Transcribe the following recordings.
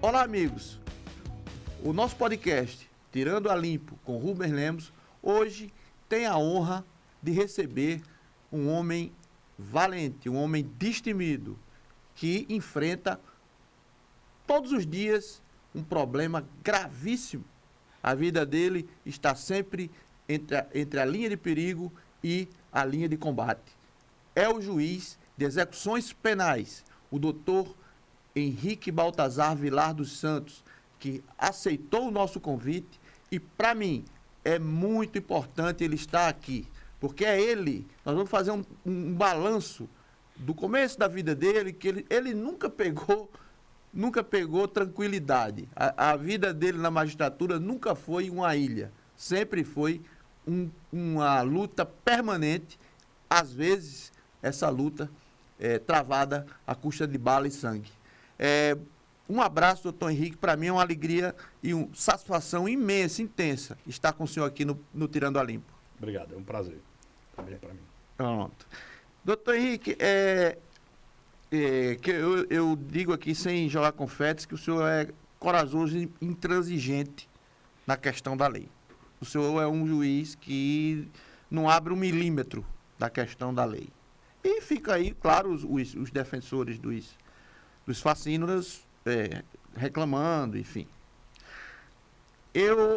Olá, amigos. O nosso podcast, Tirando a Limpo, com Rubens Lemos, hoje tem a honra de receber um homem valente, um homem destemido, que enfrenta todos os dias um problema gravíssimo. A vida dele está sempre entre a linha de perigo e a linha de combate. É o juiz de execuções penais, o doutor Henrique Baltazar Vilar dos Santos, que aceitou o nosso convite e, para mim, é muito importante ele estar aqui, porque é ele, nós vamos fazer um balanço do começo da vida dele, que ele nunca pegou tranquilidade. A vida dele na magistratura nunca foi uma ilha, sempre foi uma luta permanente, às vezes essa luta travada à custa de bala e sangue. Um abraço, doutor Henrique, para mim é uma alegria e uma satisfação imensa, intensa, estar com o senhor aqui no Tirando a Limpo. Obrigado, é um prazer também para mim. Pronto. Doutor Henrique, que eu digo aqui sem jogar confetes que o senhor é corajoso e intransigente na questão da lei. O senhor é um juiz que não abre 1 milímetro da questão da lei. E fica aí, claro, os defensores dos fascínoras reclamando, enfim.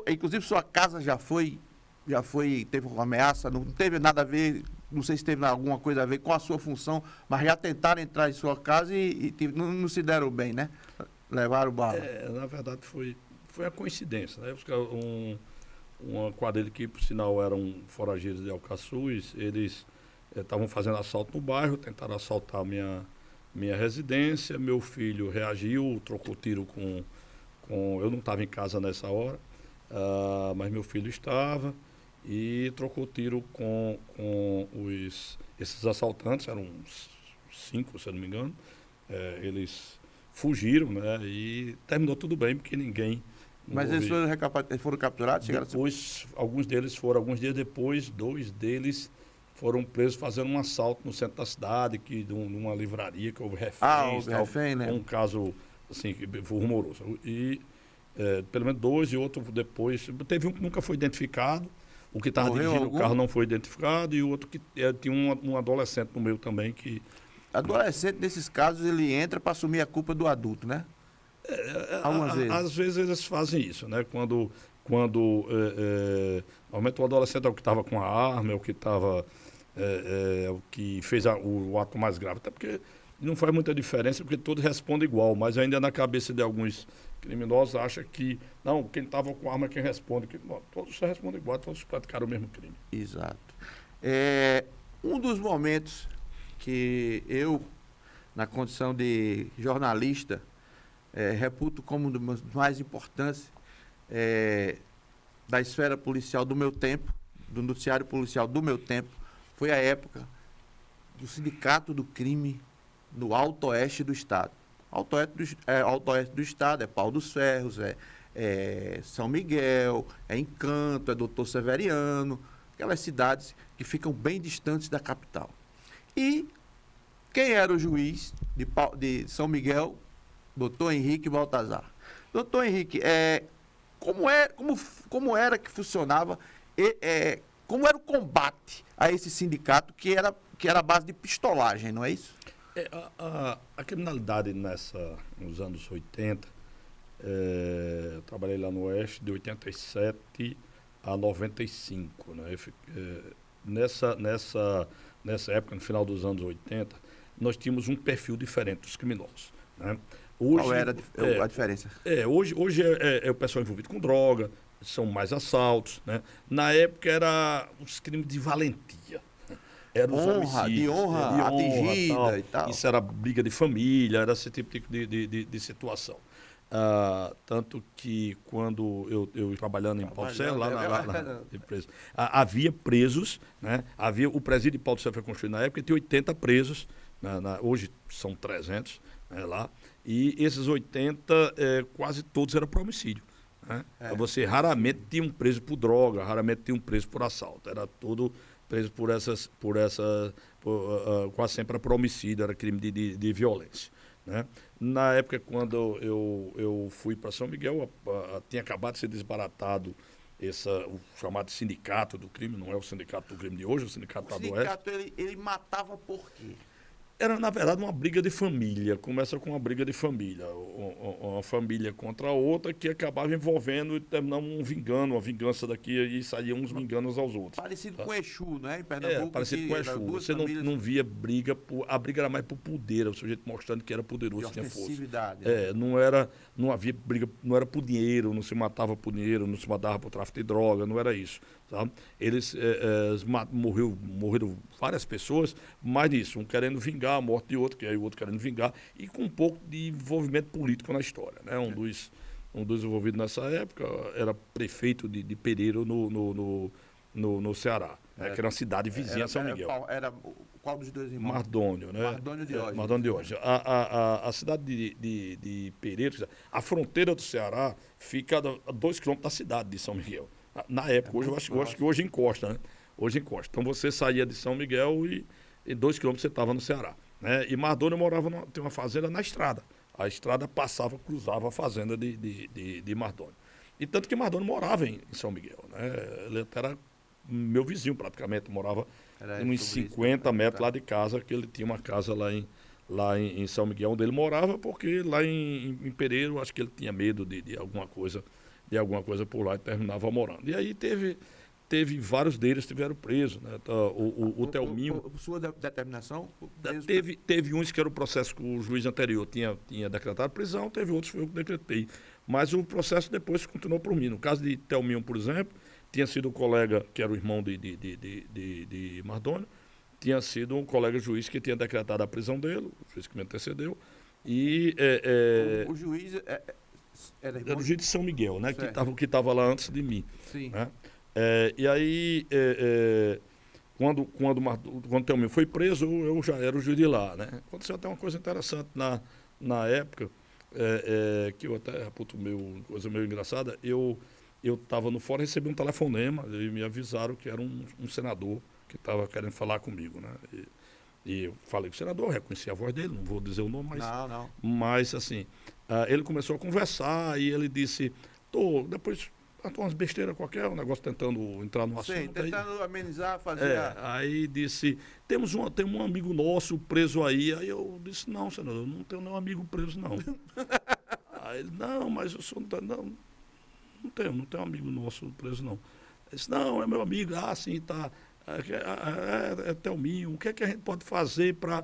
Inclusive, sua casa já teve uma ameaça, não teve nada a ver, não sei se teve alguma coisa a ver com a sua função, mas já tentaram entrar em sua casa e não se deram bem, né? Levaram bala. Na verdade, foi a coincidência, né? Uma quadrilha que, por sinal, eram forageiros de Alcaçuz, eles estavam fazendo assalto no bairro, tentaram assaltar minha residência, meu filho reagiu, trocou tiro com eu não estava em casa nessa hora, mas meu filho estava, e trocou tiro com esses assaltantes, eram uns 5, se eu não me engano. Eles fugiram, né, e terminou tudo bem, porque ninguém... Mas eles foram capturados? Depois, alguns dias depois, 2 deles foram presos fazendo um assalto no centro da cidade, numa livraria que houve reféns. Refém, né? Um caso, assim, que foi rumoroso. E pelo menos 2 e outro depois. Teve um que nunca foi identificado. O que estava dirigindo o carro não foi identificado, e o outro que tinha um adolescente no meio também que... Adolescente, nesses casos, ele entra para assumir a culpa do adulto, né? Algumas vezes. Às vezes eles fazem isso, né? Normalmente o adolescente é o que estava com a arma, é o que estava... o que fez o ato mais grave. Até porque não faz muita diferença, porque todos respondem igual, mas ainda na cabeça de alguns criminosos acha que, não, quem estava com a arma é quem responde. Todos respondem igual, todos praticaram o mesmo crime. Exato. Um dos momentos que eu, na condição de jornalista, reputo como um dos mais importantes da esfera policial do meu tempo, do noticiário policial do meu tempo, foi a época do Sindicato do Crime no Alto Oeste do Estado. Alto Oeste do Estado é Pau dos Ferros, São Miguel, Encanto, Doutor Severiano, aquelas cidades que ficam bem distantes da capital. E quem era o juiz de São Miguel? Doutor Henrique Baltazar. Doutor Henrique, como era que funcionava, como era o combate a esse sindicato que era a base de pistolagem, não é isso? A criminalidade nos anos 80, eu trabalhei lá no Oeste de 87 a 95. Né? Nessa época, no final dos anos 80, nós tínhamos um perfil diferente dos criminosos. Né? Hoje, qual era a diferença? Hoje é o pessoal envolvido com droga, são mais assaltos. Né? Na época, era os crimes de valentia. Era os homicídios, de honra atingida e tal. Isso era briga de família, era esse tipo de situação. Tanto que quando eu trabalhando em Pau do Ferro, havia presos, né? O presídio de Pau do Ferro foi construído na época, e tinha 80 presos, hoje são 300, né, lá, e esses 80, quase todos eram por homicídio. Né? Você raramente tinha um preso por droga, raramente tinha um preso por assalto, era tudo preso quase sempre por homicídio, era crime de violência. né? Na época, quando eu fui para São Miguel, tinha acabado de ser desbaratado o chamado sindicato do crime, não é o sindicato do crime de hoje, o sindicato O do Oeste. sindicato, ele matava por quê? Era, na verdade, uma briga de família. Começa com uma briga de família. Uma família contra a outra que acabava envolvendo e terminava uma vingança daqui e saíam uns vingando uns aos outros. Parecido Tá? com Exu, né? Em Pernambuco. Parecido com a Exu. Você não via briga, a briga era mais por poder, o sujeito mostrando que era poderoso, de tinha força. ostensividade. Não havia briga, não era por dinheiro, não se matava por dinheiro, não se matava por tráfico de droga, não era isso. Tá? Morreram várias pessoas, mas nisso, um querendo vingar a morte de outro, que aí o outro querendo vingar, e com um pouco de envolvimento político na história. Né? Um dos envolvidos nessa época era prefeito de Pereiro no Ceará, né? Que era uma cidade vizinha a São Miguel. Era qual dos dois irmãos? Mardônio, né? Mardônio de Hóstia. Mardônio de Hóstia. A cidade de Pereiro, a fronteira do Ceará fica a 2 quilômetros da cidade de São Miguel. Na época, hoje eu acho que hoje encosta, né? Hoje encosta. Então você saía de São Miguel e 2 quilômetros você estava no Ceará. Né? E Mardônio tem uma fazenda na estrada. A estrada cruzava a fazenda de Mardônio. E tanto que Mardônio morava em São Miguel. Né? Ele era meu vizinho praticamente, morava uns 50 metros lá de casa, que ele tinha uma casa lá em São Miguel, onde ele morava, porque lá em Pereiro, acho que ele tinha medo de alguma coisa por lá e terminava morando. E aí teve vários deles tiveram presos, né? O Thelminho. Por sua determinação? Teve uns que era o processo que o juiz anterior tinha decretado prisão, teve outros que eu decretei. Mas o processo depois continuou por mim. No caso de Thelminho, por exemplo, tinha sido o colega, que era o irmão de Mardônio, tinha sido um colega juiz que tinha decretado a prisão dele, o juiz que me antecedeu. E o juiz era o juiz de São Miguel, né? Que estava lá antes de mim. Sim. Né? E aí, quando Thelminho foi preso, eu já era o juiz de lá. Né? Aconteceu até uma coisa interessante na época, que eu até reputo coisa meio engraçada. Eu estava no fórum, recebi um telefonema e me avisaram que era um senador que estava querendo falar comigo. Né? E eu falei com o senador, reconheci a voz dele, não vou dizer o nome, mas... Não. Mas, assim, ele começou a conversar e ele disse, depois... umas besteiras qualquer, um negócio tentando entrar no assunto. Sim, tentando amenizar, fazer... Aí disse, tem um amigo nosso preso aí. Aí eu disse, não, senador, eu não tenho nenhum amigo preso, não. Aí ele, não, mas o senhor não tem... Não tenho um amigo nosso preso, não. Ele disse, não, é meu amigo. Ah, sim, tá. É Thelminho. O que é que a gente pode fazer para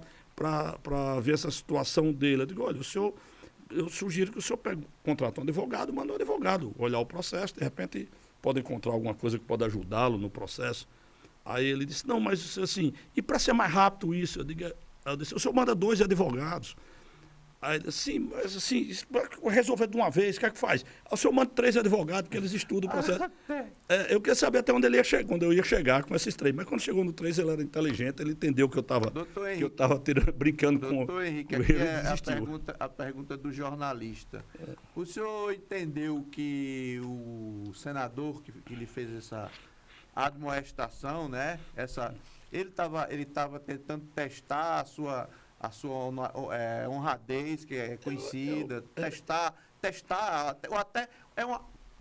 ver essa situação dele? Eu digo, olha, eu sugiro que o senhor contrate um advogado, manda um advogado olhar o processo, de repente pode encontrar alguma coisa que pode ajudá-lo no processo. Aí ele disse, não, mas assim, e para ser mais rápido isso? Eu disse, o senhor manda 2 advogados. Aí ele disse, sim, mas assim, resolver de uma vez, o que é que faz? O senhor manda 3 advogados, que eles estudam o processo. Eu queria saber até onde ele ia chegar, quando eu ia chegar com esses 3. Mas quando chegou no 3, ele era inteligente, ele entendeu que eu estava brincando com ele. Doutor Henrique, aqui é a pergunta do jornalista. O senhor entendeu que o senador que lhe fez essa admoestação, né? Ele estava tentando testar a sua honradez, que é conhecida, testar, ou até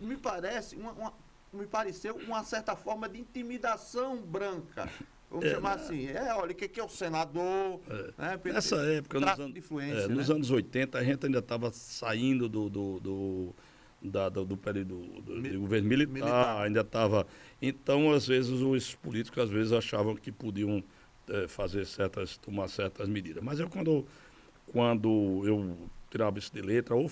me pareceu uma certa forma de intimidação branca. Vamos chamar assim. Olha, o que é o senador? Né? Nessa época, nos anos 80, a gente ainda estava saindo do período do governo militar, ainda estava... Então, às vezes, os políticos achavam que podiam tomar certas medidas. Mas quando eu tirava isso de letra, ou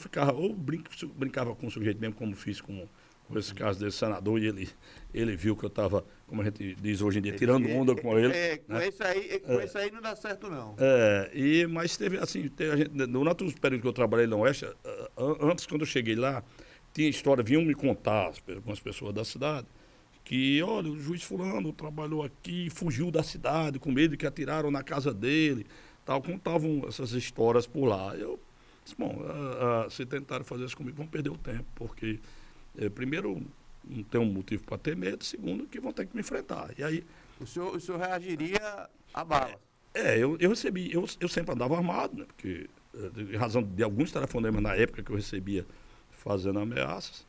brincava com o sujeito mesmo, como fiz com esse caso desse senador, e ele viu que eu estava, como a gente diz hoje em dia, tirando onda com ele. Com isso aí não dá certo, não. Mas teve durante os períodos que eu trabalhei no Oeste, antes, quando eu cheguei lá, tinha história, vinham me contar, algumas pessoas da cidade, que, olha, o juiz fulano trabalhou aqui, fugiu da cidade com medo de que atiraram na casa dele, tal, contavam essas histórias por lá. Eu disse, bom, se tentarem fazer isso comigo, vão perder o tempo, porque, primeiro, não tem um motivo para ter medo, segundo, que vão ter que me enfrentar. E aí... O senhor reagiria a bala? Eu recebi, eu sempre andava armado, né, porque em razão de alguns telefonemas na época que eu recebia fazendo ameaças,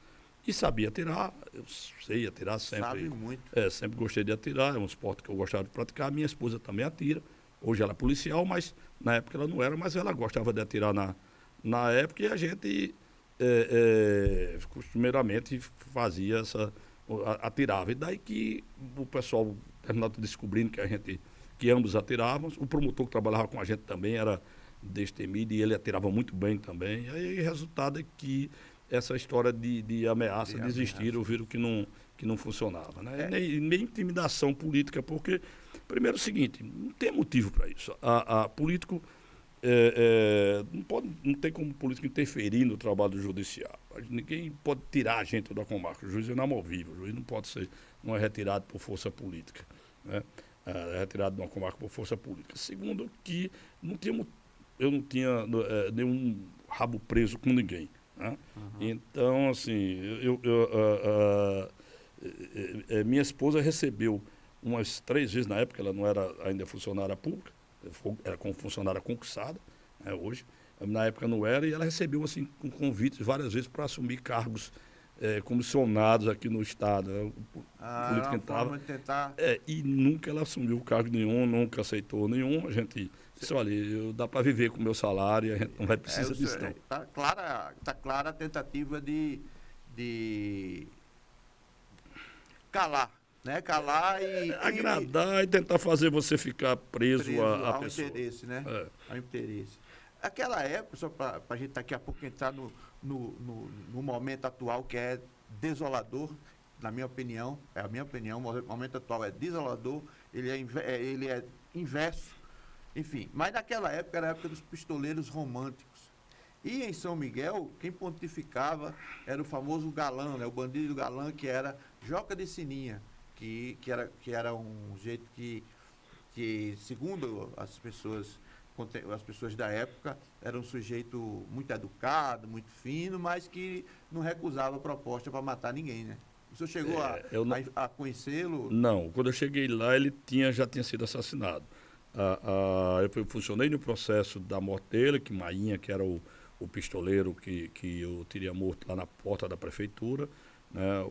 e sabia atirar, eu sei atirar sempre. Sabe muito. Sempre gostei de atirar, é um esporte que eu gostava de praticar. Minha esposa também atira. Hoje ela é policial, mas na época ela não era, mas ela gostava de atirar na época, e a gente costumeiramente fazia atirava. E daí que o pessoal terminou descobrindo que ambos atirávamos. O promotor que trabalhava com a gente também era destemido e ele atirava muito bem também. E aí o resultado é que essa história de ameaça desistiram, viram que não funcionava. Né? Nem intimidação política, porque, primeiro é o seguinte, não tem motivo para isso. Político não tem como político interferir no trabalho do judiciário. Ninguém pode tirar a gente da comarca. O juiz é inamovível. O juiz não é retirado por força política. Né? É retirado de uma comarca por força política. Segundo, que eu não tinha nenhum rabo preso com ninguém. Né? Uhum. Então, assim, minha esposa recebeu umas 3 vezes na época, ela não era ainda funcionária pública, era como funcionária concursada, né, hoje. Na época não era, e ela recebeu assim, com convites várias vezes para assumir cargos comissionados aqui no Estado. Né, político entrava, tentar... e nunca ela assumiu cargo nenhum, nunca aceitou nenhum. A gente disse, olha, dá para viver com o meu salário, e a gente não vai precisar disso, não. Está clara a tentativa de calar. Né? Calar e agradar e tentar fazer você ficar preso a pessoa. Interesse, né? Ao interesse. Aquela época, só para a gente daqui a pouco entrar no momento atual, que é desolador, na minha opinião, o momento atual é desolador, ele é inverso, enfim. Mas naquela época era a época dos pistoleiros românticos. E em São Miguel, quem pontificava era o famoso galã, né? O bandido galã, que era Joca de Sininha. Que era um jeito que, segundo as pessoas da época, era um sujeito muito educado, muito fino, mas que não recusava a proposta para matar ninguém, né? O senhor chegou a conhecê-lo? Não, quando eu cheguei lá, ele já tinha sido assassinado. Eu funcionei no processo da morte dele, que Mainha, que era o pistoleiro que eu teria morto lá na porta da prefeitura, né?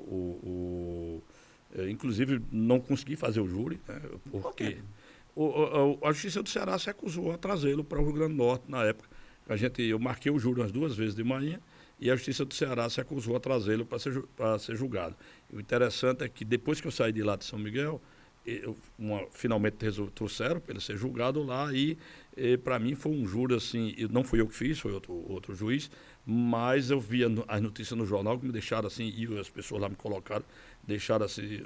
Inclusive, não consegui fazer o júri, né, porque a Justiça do Ceará se recusou a trazê-lo para o Rio Grande do Norte na época. Eu marquei o júri umas 2 vezes de manhã e a Justiça do Ceará se recusou a trazê-lo para ser julgado. E o interessante é que depois que eu saí de lá de São Miguel, finalmente trouxeram para ele ser julgado lá e para mim foi um júri assim, não fui eu que fiz, foi outro juiz, mas eu via as notícias no jornal que me deixaram assim, e as pessoas lá me colocaram, deixaram assim,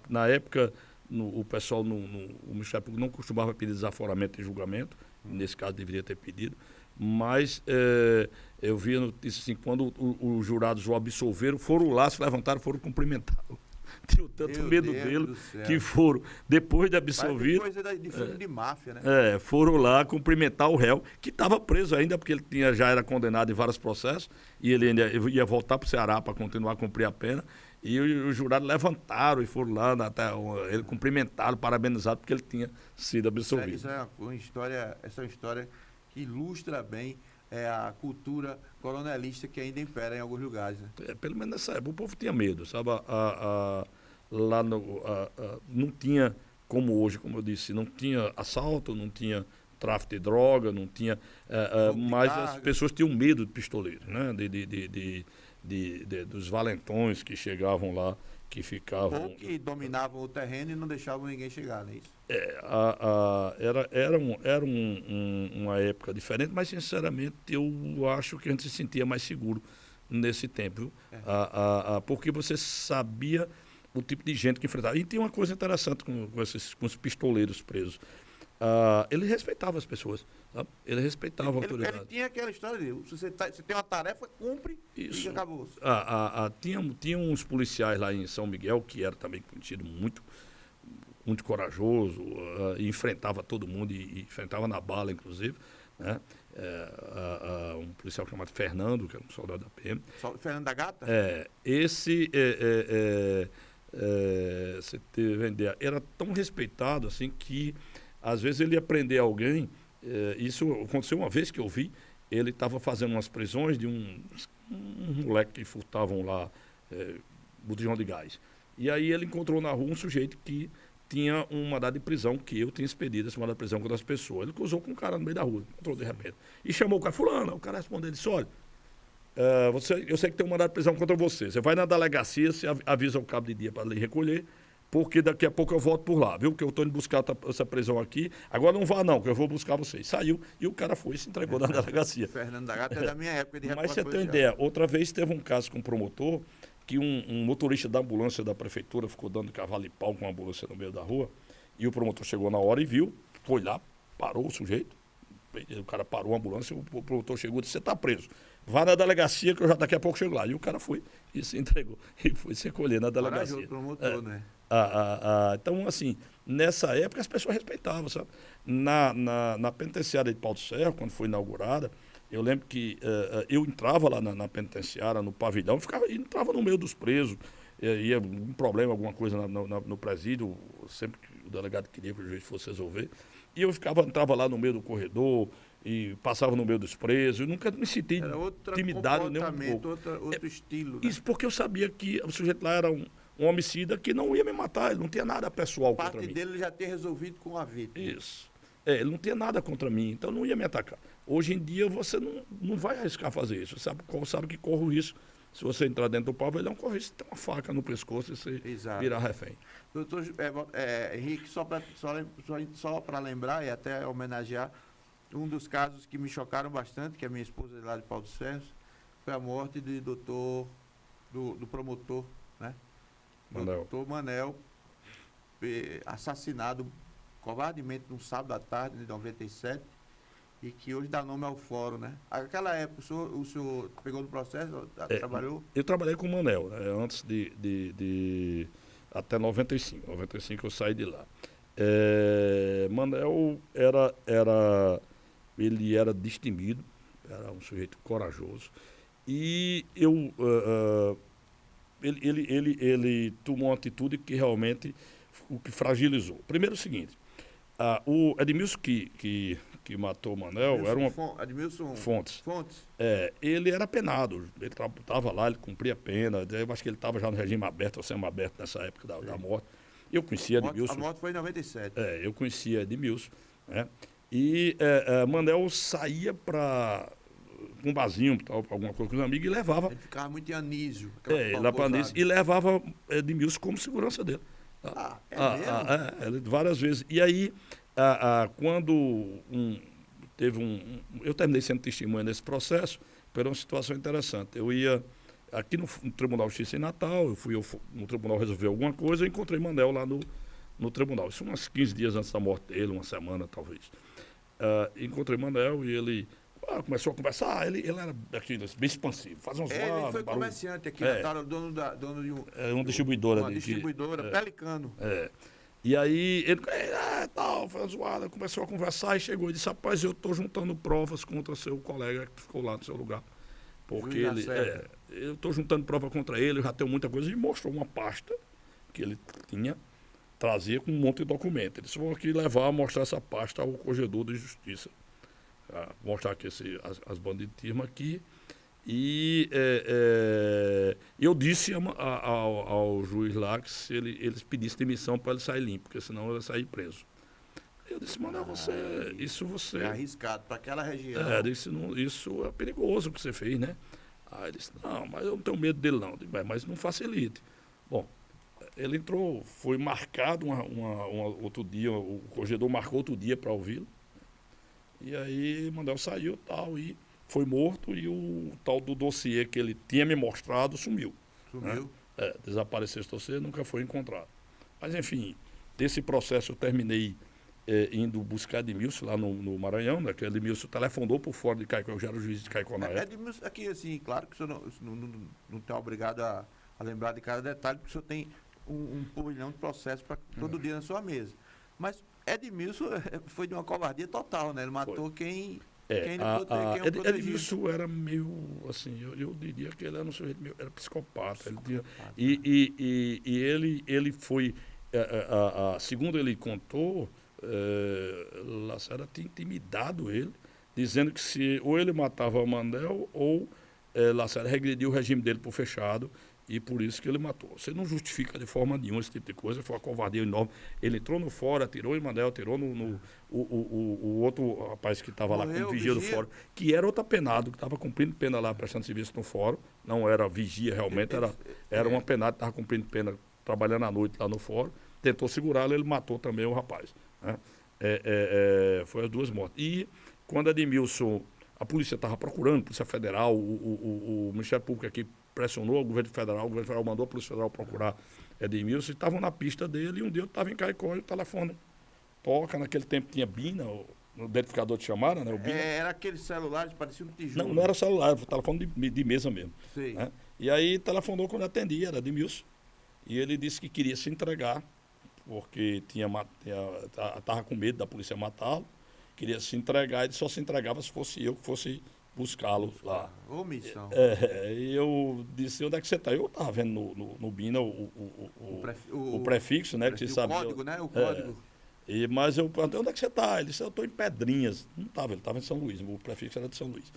na época o pessoal o Ministério Público não costumava pedir desaforamento em julgamento, nesse caso deveria ter pedido, mas eu vi a notícia assim, quando os jurados o absolveram, foram lá, se levantaram, foram cumprimentá-lo. Tinha tanto medo dele que foram, depois de absolvido. Coisa de filme de máfia, né? Foram lá cumprimentar o réu, que estava preso ainda, porque ele já era condenado em vários processos, e ele ainda ia voltar para o Ceará para continuar a cumprir a pena. E os jurados levantaram e foram lá, até ele cumprimentaram, parabenizaram, porque ele tinha sido absolvido. Isso é uma história que ilustra bem a cultura coronelista que ainda impera em alguns lugares. Né? Pelo menos nessa época o povo tinha medo, sabe? Lá não tinha, como hoje, como eu disse, não tinha assalto, não tinha tráfico de droga, não tinha... mas as pessoas tinham medo de pistoleiros, né? Dos valentões que chegavam lá, que ficavam... Ou que dominavam o terreno e não deixavam ninguém chegar, não é isso? Era uma época diferente, mas sinceramente eu acho que a gente se sentia mais seguro nesse tempo, viu? Porque você sabia o tipo de gente que enfrentava. E tem uma coisa interessante com os pistoleiros presos. Ele respeitava as pessoas, sabe? Ele respeitava a autoridade. Ele tinha aquela história de se você tem uma tarefa, cumpre. Isso. E acabou. Tinha uns policiais lá em São Miguel, que era também conhecido muito corajoso, enfrentava todo mundo e enfrentava na bala, inclusive, né? Um policial chamado Fernando, que era um soldado da PM. Fernando da Gata? Era tão respeitado assim que às vezes ele ia prender alguém Isso aconteceu uma vez que eu vi, ele estava fazendo umas prisões de um moleque que furtavam lá botijão de gás. E aí ele encontrou na rua um sujeito que tinha um mandado de prisão, que eu tinha expedido esse mandado de prisão contra as pessoas. Ele cruzou com um cara no meio da rua, encontrou de repente. E chamou o cara, fulano, o cara respondeu, ele disse, olha, eu sei que tem um mandado de prisão contra você. Você vai na delegacia, você avisa o cabo de dia para lhe recolher, porque daqui a pouco eu volto por lá, viu? Que eu estou indo buscar essa prisão aqui. Agora não vá não, que eu vou buscar vocês. Saiu e o cara foi e se entregou na delegacia. Fernando da Gata é da minha época de Mas você repórter tem uma policial. ideia, outra vez teve um caso com um promotor, que um motorista da ambulância da prefeitura ficou dando cavalo e pau com a ambulância no meio da rua, e o promotor chegou na hora e viu, foi lá, parou o sujeito, o cara parou a ambulância, o promotor chegou e disse, você está preso. Vá na delegacia que eu já daqui a pouco chego lá. E o cara foi e se entregou. E foi se recolher na delegacia. Corajoso promotor, né? Então, assim, nessa época as pessoas respeitavam, sabe? Na penitenciária de Pau do Serra, quando foi inaugurada, eu lembro que eu entrava lá na penitenciária, no pavilhão, entrava no meio dos presos, ia um problema, alguma coisa no presídio, sempre que o delegado queria que o juiz fosse resolver. E eu entrava lá no meio do corredor e passava no meio dos presos. Eu nunca me senti intimidado nem um pouco. Outro estilo. Né? Isso porque eu sabia que o sujeito lá era um homicida que não ia me matar, ele não tinha nada pessoal contra mim. Parte dele já ter resolvido com a vítima. Isso. Ele não tinha nada contra mim, então não ia me atacar. Hoje em dia você não vai arriscar fazer isso. Sabe que corre o risco. Se você entrar dentro do pavilhão, corre risco de ter uma faca no pescoço e você virar refém. Doutor Henrique, só para lembrar e até homenagear, um dos casos que me chocaram bastante, que a minha esposa lá de Pau do Serra, foi a morte do promotor, né? Doutor Manel, assassinado covardemente num sábado à tarde de 97, e que hoje dá nome ao fórum, né? Naquela época, o senhor pegou no processo, trabalhou? Eu trabalhei com o Manel, né? Antes até 95. 95 eu saí de lá. Manel ele era destemido, era um sujeito corajoso, e ele tomou uma atitude que realmente o que fragilizou. Primeiro o seguinte, o Edmilson que matou o Manel era Edmilson Fontes. Ele era penado, ele estava lá, ele cumpria a pena, eu acho que ele estava já no regime aberto, ou semi-aberto nessa época da morte. Eu conhecia Edmilson. A morte foi em 97. Eu conhecia Edmilson, né? E Manel saía para um barzinho, alguma coisa com os amigos, e levava. Ele ficava muito em Anísio. E levava Edmilson como segurança dele. Mesmo? Várias vezes. E aí, quando eu terminei sendo testemunha nesse processo, por uma situação interessante. Eu ia aqui no Tribunal de Justiça em Natal, eu fui no tribunal resolver alguma coisa, eu encontrei Manel lá no tribunal. Isso uns 15 dias antes da morte dele, uma semana talvez. Encontrei Manel e ele começou a conversar. Ele era aquele, bem expansivo, fazia uns ele foi comerciante aqui, dono de uma distribuidora. Uma distribuidora, Pelicano. E aí ele foi uma zoada, começou a conversar e chegou e disse, rapaz, eu estou juntando provas contra seu colega que ficou lá no seu lugar. Porque eu estou juntando prova contra ele, eu já tenho muita coisa. E mostrou uma pasta que ele trazia com um monte de documento. Eles vão aqui mostrar essa pasta ao Corregedor de Justiça. Mostrar aqui as banditismo aqui. E eu disse ao juiz lá que se eles pedissem demissão para ele sair limpo, porque senão ele ia sair preso. Eu disse, mano, você... É arriscado para aquela região. Isso é perigoso o que você fez, né? Aí ele disse, não, mas eu não tenho medo dele não. Mas não facilite. Bom, ele entrou, foi marcado outro dia, o corregedor marcou outro dia para ouvi-lo. E aí Manel saiu e foi morto, e o tal do dossiê que ele tinha me mostrado sumiu. Sumiu? Né? Desapareceu esse dossiê, nunca foi encontrado. Mas, enfim, desse processo eu terminei indo buscar Edmilson lá no Maranhão, né? Que Edmilson telefonou por fora de Caicó, eu já era o juiz de Caicó na época. Edmilson, aqui, assim, claro que o senhor não está obrigado a lembrar de cada detalhe, porque o senhor tem um porrilhão de processos todo dia na sua mesa. Mas Edmilson foi de uma covardia total, né? Ele matou quem o protegia. Edmilson era meio, assim, eu diria que ele era um sujeito meio, era psicopata. Ele foi, segundo ele contou, Lacerda tinha intimidado ele, dizendo que se ou ele matava Manel ou Lacerda regrediu o regime dele por fechado e por isso que ele matou. Você não justifica de forma nenhuma esse tipo de coisa, foi uma covardia enorme. Ele entrou no fórum, atirou em Manel, atirou o outro rapaz que estava lá como vigia do fórum, que era outro penado, que estava cumprindo pena lá, prestando serviço no fórum, não era vigia realmente, era uma penada que estava cumprindo pena, trabalhando à noite lá no fórum, tentou segurá-lo, ele matou também o rapaz. Né? Foi as duas mortes. E quando Edmilson, a polícia estava procurando, a Polícia Federal, o Ministério Público aqui pressionou o governo federal mandou a Polícia Federal procurar Edmilson, e estavam na pista dele, e um dia eu estava em Caicó e o telefone toca, naquele tempo tinha Bina, o identificador de chamada, né? O Bina. Era aquele celular que parecia um tijolo. Não era celular, era telefone de mesa mesmo. Sim. Né? E aí telefonou quando atendia, era Edmilson, e ele disse que queria se entregar, porque estava com medo da polícia matá-lo, queria se entregar, ele só se entregava se fosse eu que fosse buscá-lo lá. Omissão. E eu disse, onde é que você está? Eu estava vendo no Bina o prefixo, né? Que você sabia. O código, né? O código. Mas eu perguntei, onde é que você está? Ele disse, eu estou em Pedrinhas. Não estava, ele estava em São Luís, o prefixo era de São Luís.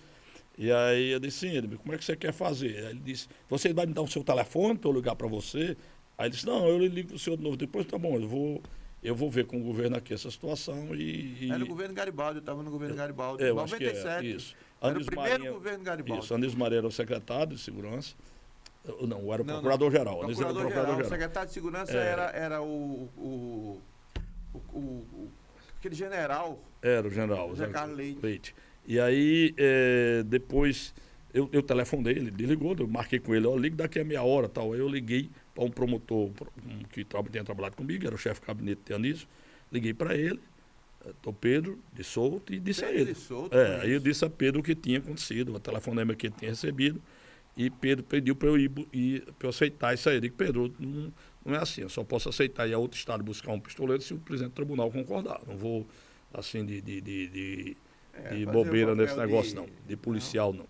E aí eu disse, sim, ele, como é que você quer fazer? Aí ele disse, você vai me dar o seu telefone para eu ligar para você? Aí ele disse, não, eu ligo para o senhor de novo. Depois, tá bom, eu vou ver com o governo aqui essa situação Era no governo Garibaldi, eu estava no governo Garibaldi, em 97. Isso. Era o primeiro governo Garibaldi. Isso, Anísio Maria era o secretário de segurança. Não, era o procurador-geral. O secretário de segurança era aquele general. Era o general. José Carlos Leite. E aí, depois, eu telefonei, ele ligou, eu marquei com ele, eu ligo daqui a meia hora, tal. Aí eu liguei para um promotor que tinha trabalhado comigo, era o chefe de gabinete de Anísio, liguei para ele, Pedro de Souto, e disse a ele. Aí eu disse a Pedro o que tinha acontecido, o telefonema que ele tinha recebido, e Pedro pediu para eu ir para eu aceitar isso aí. Eu digo, Pedro, não é assim, eu só posso aceitar ir a outro estado buscar um pistoleiro se o presidente do tribunal concordar. Não vou, assim, de bobeira nesse negócio, não. De policial, não.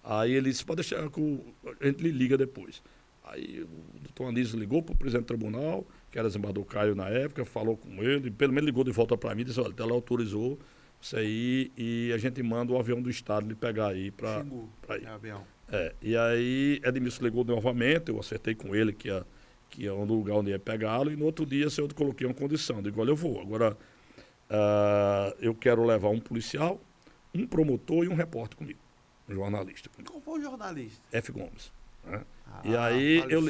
Aí ele disse, pode deixar que a gente lhe liga depois. Aí o doutor Anísio ligou para o presidente do tribunal, que era desembargador Caio na época, falou com ele, pelo menos ligou de volta para mim e disse, olha, ela autorizou isso aí e a gente manda o avião do estado lhe pegar aí para ir. Avião. E aí Edmilson ligou novamente, eu acertei com ele que ia no lugar onde ia pegá-lo, e no outro dia eu coloquei uma condição, eu digo, olha, eu vou, agora eu quero levar um policial, um promotor e um repórter comigo, um jornalista comigo. Qual foi o jornalista? F. Gomes. Né? E aí eu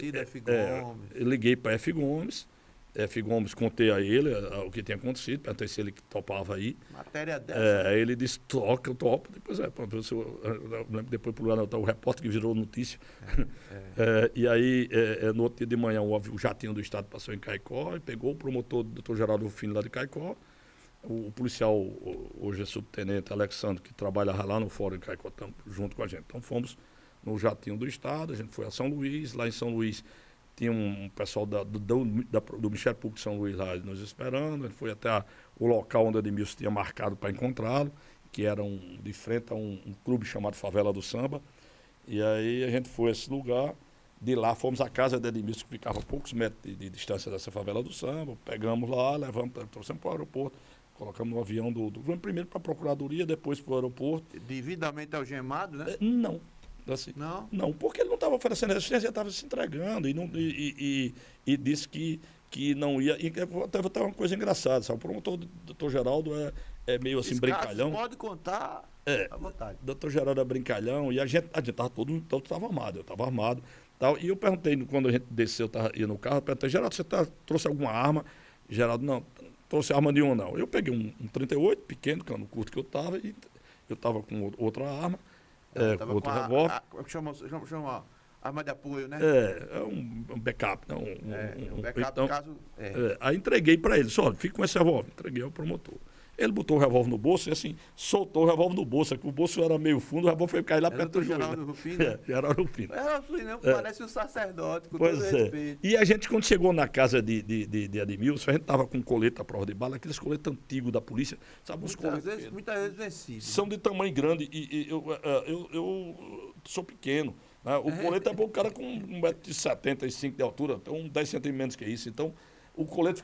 liguei para F. Gomes, F. Gomes, contei a ele o que tinha acontecido, perguntei se ele topava aí. Matéria dessa. Aí ele disse, eu topo. Depois, depois por lá o repórter que virou notícia. E aí, no outro dia de manhã, o jatinho do Estado passou em Caicó e pegou o promotor, o doutor Geraldo Rufino, lá de Caicó, o policial, hoje é subtenente Alexandre, que trabalha lá no fórum em Caicó, junto com a gente. Então fomos no jatinho do Estado, a gente foi a São Luís, lá em São Luís tinha um pessoal do Ministério Público de São Luís lá nos esperando, a gente foi até o local onde o Edmilson tinha marcado para encontrá-lo, que era de frente a um clube chamado Favela do Samba, e aí a gente foi a esse lugar, de lá fomos à casa de Edmilson, que ficava a poucos metros de distância dessa Favela do Samba, pegamos lá, trouxemos para o aeroporto, colocamos no avião vamos primeiro para a Procuradoria, depois para o aeroporto. Devidamente algemado, né? Não. Assim, não, porque ele não estava oferecendo resistência, ele estava se entregando e disse que não ia. E teve até uma coisa engraçada, sabe? O promotor do doutor Geraldo é meio assim, brincalhão. Pode contar à vontade. O doutor Geraldo é brincalhão e a gente estava todo estava armado, eu estava armado. Tal, e eu perguntei, quando a gente desceu, ia no carro, eu perguntei, Geraldo, você trouxe alguma arma? Geraldo, não trouxe arma nenhuma, não. Eu peguei um 38 pequeno, que era no curto que eu estava, e eu estava com outra arma. Outro revólver. Chama arma de apoio, né? Um backup. Não, um backup, então, caso. Aí entreguei para ele, só, fica com esse revólver. Entreguei ao promotor. Ele botou o revólver no bolso e assim, soltou o revólver no bolso, que o bolso era meio fundo, o revólver foi cair lá perto do joelho. Geraldo Rufino? Geraldo Rufino. Parece um sacerdote, com todo respeito. E a gente, quando chegou na casa de Edmilson, a gente estava com um colete à prova de bala, aqueles coletes antigos da polícia, sabe, uns coletes. Muitas vezes vencidos. São de tamanho grande e eu sou pequeno. Né? O colete é para o cara com 1,75 m de altura, então 10 centímetros menos que isso. Então, o colete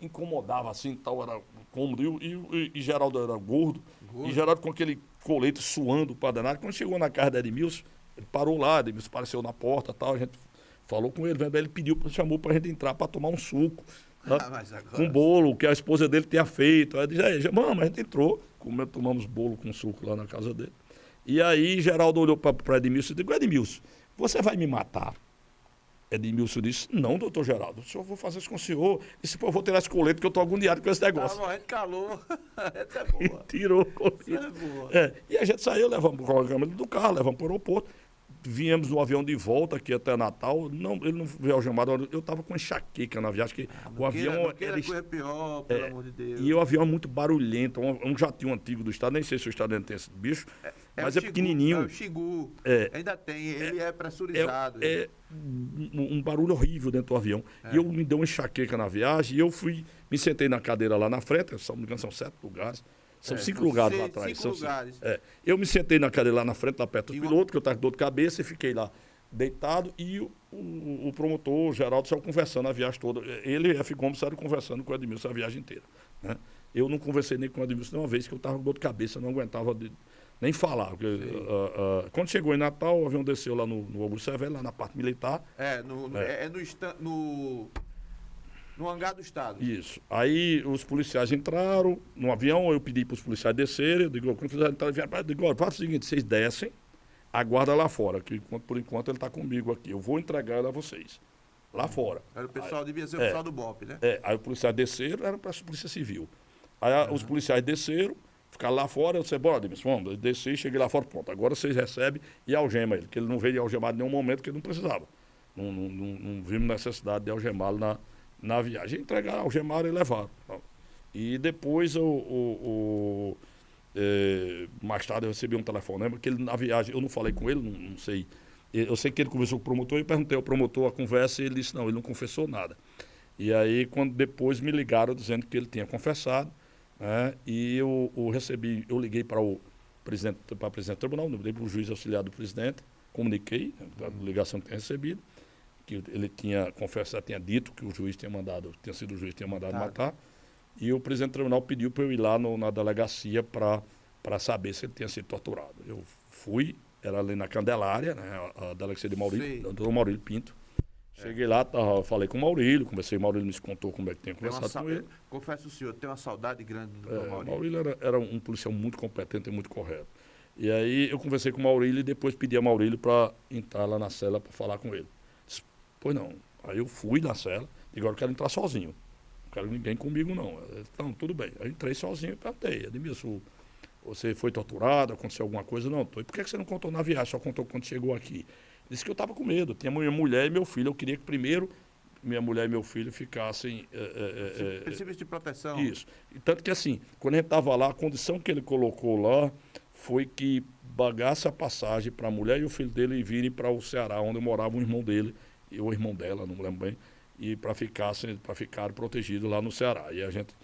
incomodava assim, tal, era cômodo. E Geraldo era gordo. E Geraldo com aquele colete suando para danado. Quando chegou na casa da Edmilson, ele parou lá, Edmilson apareceu na porta, tal, a gente falou com ele, ele pediu, chamou para a gente entrar para tomar um suco. Né? Com bolo que a esposa dele tinha feito. Aí eu disse, mano, a gente entrou, tomamos bolo com suco lá na casa dele. E aí Geraldo olhou para Edmilson e disse, Edmilson, você vai me matar? Edmilson disse, não, doutor Geraldo, eu vou fazer isso com o senhor. Disse, pô, eu vou tirar esse colete que eu estou agoniado com esse negócio. Tá morrendo de calor. Essa é boa. E tirou o colete. Essa é boa. E a gente saiu, levamos a câmera do carro, levamos para o aeroporto. Viemos no avião de volta aqui até Natal. Não, ele não veio algemado, eu estava com enxaqueca na viagem. Que o avião era coisa pior, pelo amor de Deus. E o avião é muito barulhento, um jatinho antigo do estado, nem sei se o estado ainda tem esse bicho, mas é pequenininho. É o Xigu, ainda tem, ele é pressurizado. Um barulho horrível dentro do avião. E eu me dei uma enxaqueca na viagem, e eu me sentei na cadeira lá na frente, se não me engano, são 7 lugares. São 5 lugares lá atrás. 5 lugares. Eu me sentei na cadeira lá na frente, lá perto do piloto, que eu estava com dor de cabeça, e fiquei lá deitado, e o promotor, o Geraldo, saiu conversando a viagem toda. Ele e a F. Gomes saíram conversando com o Edmilson a viagem inteira. Né? Eu não conversei nem com o Edmilson uma vez, que eu estava com dor de cabeça, não aguentava nem falar. Porque, quando chegou em Natal, o avião desceu lá no Augusto Severo, lá na parte militar. No hangar do Estado. Isso. Aí os policiais entraram no avião, eu pedi para os policiais descerem, eu digo, quando eles entraram, eu digo, faça o seguinte, vocês descem, aguarda lá fora, que por enquanto ele está comigo aqui. Eu vou entregar ele a vocês. Lá fora. Era o pessoal, devia ser o pessoal do BOP, né? Aí os policiais desceram, era para a Polícia Civil. Aí os policiais desceram, ficaram lá fora, eu disse, bora, Edmilson, vamos. Eu desci, cheguei lá fora, pronto. Agora vocês recebem e algema ele, que ele não veio algemado em nenhum momento, que ele não precisava. Não vimos necessidade de algemá-lo na viagem. Entregaram, algemaram e levaram. E depois, mais tarde, eu recebi um telefonema, que ele, na viagem, eu não falei com ele, não sei. Eu sei que ele conversou com o promotor, eu perguntei ao promotor a conversa e ele disse, não, ele não confessou nada. E aí, quando depois me ligaram dizendo que ele tinha confessado, né, e eu liguei para o presidente do tribunal, liguei para o juiz auxiliar do presidente, comuniquei, né, da ligação que tinha recebido, que ele tinha confessado, tinha dito que o juiz tinha sido o juiz que tinha mandado matar, e o presidente do tribunal pediu para eu ir lá na delegacia para saber se ele tinha sido torturado. Eu fui, era ali na Candelária, né, a delegacia de Maurílio, doutor Maurílio Pinto. Cheguei lá, falei com o Maurílio, conversei, o Maurílio me contou como é que tinha conversado com ele. Confesso ao senhor, tem uma saudade grande do doutor Maurílio. Maurílio era um policial muito competente e muito correto. E aí eu conversei com o Maurílio e depois pedi a Maurílio para entrar lá na cela para falar com ele. Disse, pois não. Aí eu fui na cela, e agora eu quero entrar sozinho. Não quero ninguém comigo, não. Então, tudo bem. Aí eu entrei sozinho e perguntei, Edmilson, você foi torturado, aconteceu alguma coisa? Não, por que você não contou na viagem, só contou quando chegou aqui? Disse que eu estava com medo. Tinha minha mulher e meu filho. Eu queria que primeiro minha mulher e meu filho ficassem... princípios de proteção. Isso. E tanto que assim, quando a gente estava lá, a condição que ele colocou lá foi que pagasse a passagem para a mulher e o filho dele virem para o Ceará, onde morava um irmão dele, e o irmão dela, não me lembro bem, e para ficar protegidos lá no Ceará. E a gente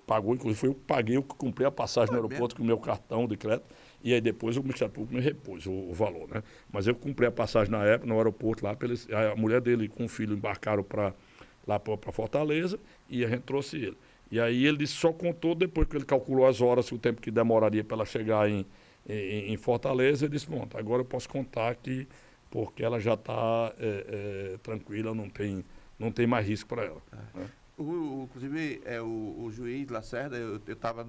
pagou, inclusive eu paguei, eu comprei a passagem no aeroporto com o meu cartão de crédito, e aí depois o Ministério Público me repôs o valor, né? Mas eu comprei a passagem na época, no aeroporto lá, a mulher dele com o filho embarcaram lá para Fortaleza, e a gente trouxe ele. E aí ele só contou depois que ele calculou as horas, o tempo que demoraria para ela chegar em Fortaleza, ele disse, bom, agora eu posso contar que, porque ela já está tranquila, não tem mais risco para ela. Né? Inclusive, o juiz Lacerda, eu estava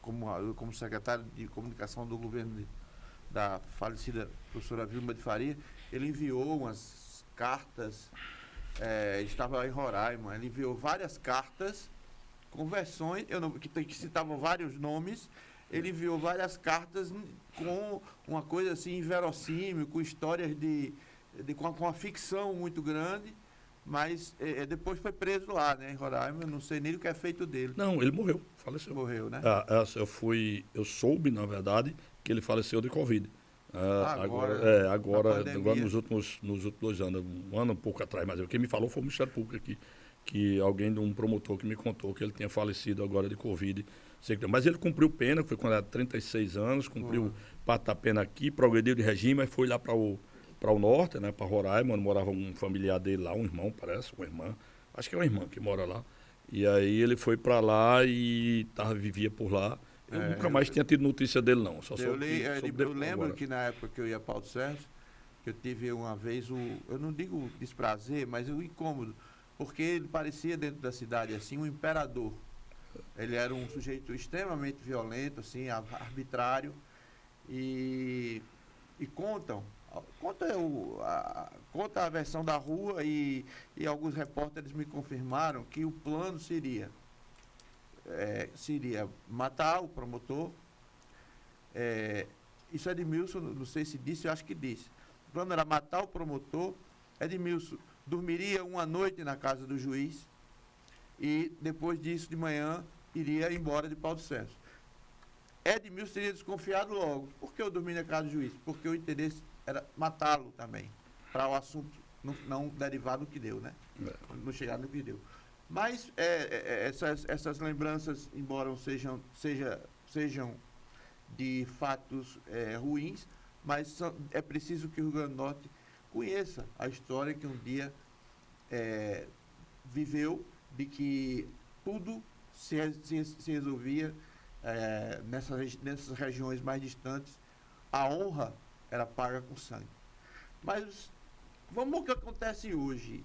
como secretário de comunicação do governo da falecida professora Vilma de Faria, ele enviou umas cartas, estava em Roraima, ele enviou várias cartas com versões, que citavam vários nomes, ele enviou várias cartas com uma coisa assim inverossímil, com histórias com uma ficção muito grande, mas depois foi preso lá, né, em Roraima, eu não sei nem o que é feito dele. Não, ele morreu, faleceu. Morreu, né? Eu soube, na verdade, que ele faleceu de Covid. Agora nos últimos 2 anos, um ano um pouco atrás, mas quem me falou foi o Ministério Público aqui, que um promotor que me contou que ele tinha falecido agora de Covid. Mas ele cumpriu pena, foi quando era 36 anos, cumpriu parte da pena aqui, progrediu de regime, mas foi lá para o norte, né, para Roraima, onde morava um familiar dele lá, um irmão, parece, uma irmã, acho que é uma irmã que mora lá. E aí ele foi para lá e vivia por lá. Eu nunca mais tinha tido notícia dele, não. Só eu lembro agora. que na época que eu ia para Alto Sérgio, que eu tive uma vez eu não digo desprazer, mas o incômodo, porque ele parecia dentro da cidade assim um imperador. Ele era um sujeito extremamente violento, assim, arbitrário, e conta a versão da rua e alguns repórteres me confirmaram que o plano seria matar o promotor. Isso Edmilson, não sei se disse, eu acho que disse. O plano era matar o promotor. Edmilson dormiria uma noite na casa do juiz e depois disso, de manhã, iria embora de Paulo Sérgio. Edmilson teria desconfiado logo. Por que eu dormi na casa do juiz? Porque o interesse era matá-lo também, para o assunto não derivar do que deu, né? Não chegar no que deu. Mas essas lembranças, embora sejam de fatos ruins, mas é preciso que o Rio Grande do Norte conheça a história que um dia viveu, de que tudo se resolvia nessas regiões mais distantes. A honra era paga com sangue. Mas vamos ao que acontece hoje,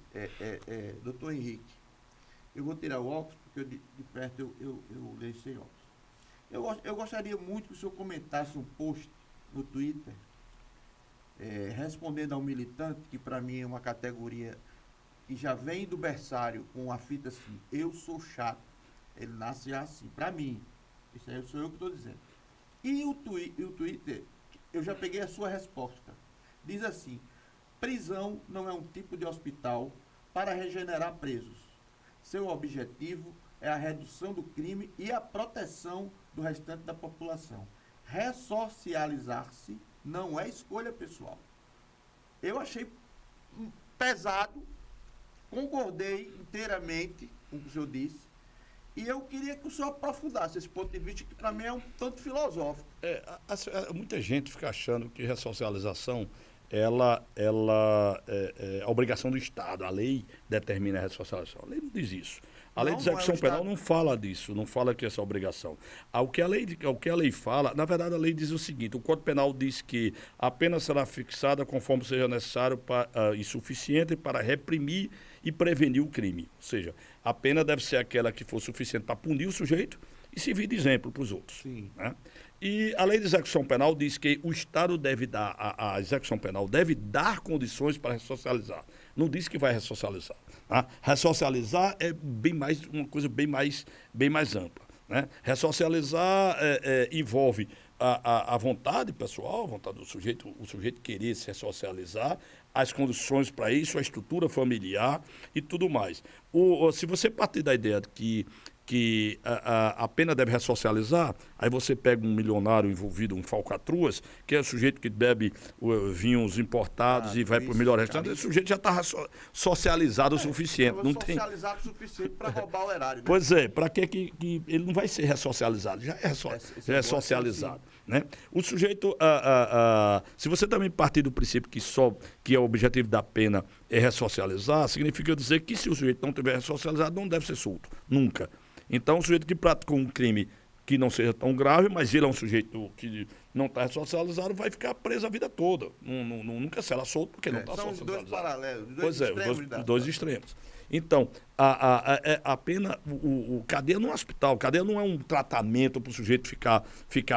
doutor Henrique. Eu vou tirar o óculos, porque de perto eu leio sem óculos. Eu gostaria muito que o senhor comentasse um post no Twitter, respondendo ao militante, que para mim é uma categoria que já vem do berçário com a fita assim: eu sou chato. Ele nasce já assim, para mim. Isso aí sou eu que estou dizendo. E o Twitter, eu já peguei a sua resposta. Diz assim: prisão não é um tipo de hospital para regenerar presos. Seu objetivo é a redução do crime e a proteção do restante da população. Ressocializar-se não é escolha pessoal. Eu achei pesado, concordei inteiramente com o que o senhor disse, e eu queria que o senhor aprofundasse esse ponto de vista, que para mim é um tanto filosófico. Muita gente fica achando que ressocialização é a obrigação do Estado. A lei determina a ressocialização. A lei não diz isso. A lei de execução penal não fala disso, não fala que essa é a obrigação. O que a lei fala, na verdade a lei diz o seguinte: o Código Penal diz que a pena será fixada conforme seja necessário e suficiente para reprimir e prevenir o crime. Ou seja, a pena deve ser aquela que for suficiente para punir o sujeito e servir de exemplo para os outros. Sim. Né? E a lei de execução penal diz que o Estado deve dar, a execução penal deve dar condições para ressocializar. Não diz que vai ressocializar. Tá? Ressocializar é uma coisa bem mais ampla. Né? Ressocializar envolve a vontade pessoal, a vontade do sujeito, o sujeito querer se ressocializar, as condições para isso, a estrutura familiar e tudo mais. Se você partir da ideia de que a pena deve ressocializar, aí você pega um milionário envolvido, um falcatruas, que é o sujeito que bebe vinhos importados e vai para o melhor restaurante, esse sujeito já está socializado o suficiente. Não tem socializado o suficiente para roubar o erário. Né? Pois é, para que ele não vai ser ressocializado, já é socializado. Né? O sujeito, se você também partir do princípio que é o objetivo da pena é ressocializar, significa dizer que se o sujeito não tiver ressocializado, não deve ser solto, nunca. Então, o sujeito que praticou um crime que não seja tão grave, mas ele é um sujeito que não está ressocializado, vai ficar preso a vida toda. Nunca será solto porque não está socializado. São os dois paralelos, os dois extremos. Então, a pena, cadeia não é um hospital, cadeia não é um tratamento para o sujeito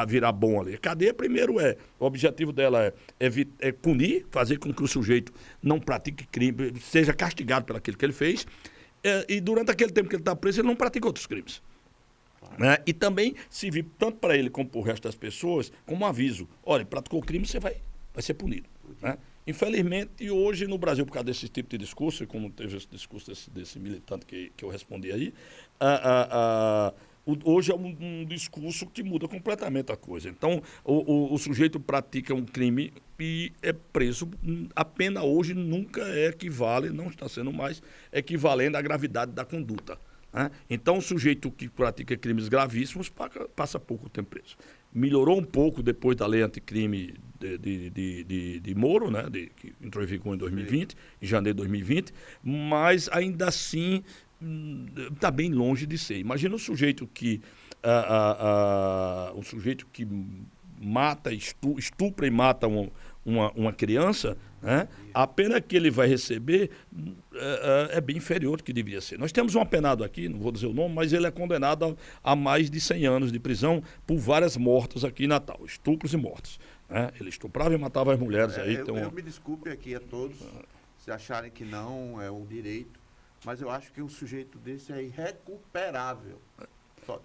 virar bom ali. A cadeia, primeiro, o objetivo dela é punir, fazer com que o sujeito não pratique crime, seja castigado pelo aquilo que ele fez, e durante aquele tempo que ele está preso, ele não pratica outros crimes. Né? E também servir tanto para ele como para o resto das pessoas como um aviso: olha, praticou crime, você vai ser punido. Né? Infelizmente, hoje no Brasil, por causa desse tipo de discurso, e como teve esse discurso desse militante que eu respondi aí, hoje é um discurso que muda completamente a coisa. Então, o sujeito pratica um crime e é preso. A pena hoje nunca equivale, não está sendo mais equivalente à gravidade da conduta. Né? Então, o sujeito que pratica crimes gravíssimos passa pouco tempo preso. Melhorou um pouco depois da lei anticrime de Moro, né, que entrou em vigor em 2020, em janeiro de 2020, mas ainda assim está bem longe de ser. Imagina um sujeito que mata, estupra e mata uma criança, né? A pena que ele vai receber é bem inferior do que deveria ser. Nós temos um apenado aqui, não vou dizer o nome, mas ele é condenado a mais de 100 anos de prisão por várias mortes aqui em Natal, estupros e mortes. Né? Ele estuprava e matava as mulheres. Eu me desculpe aqui a todos, se acharem que não é um direito, mas eu acho que um sujeito desse é irrecuperável.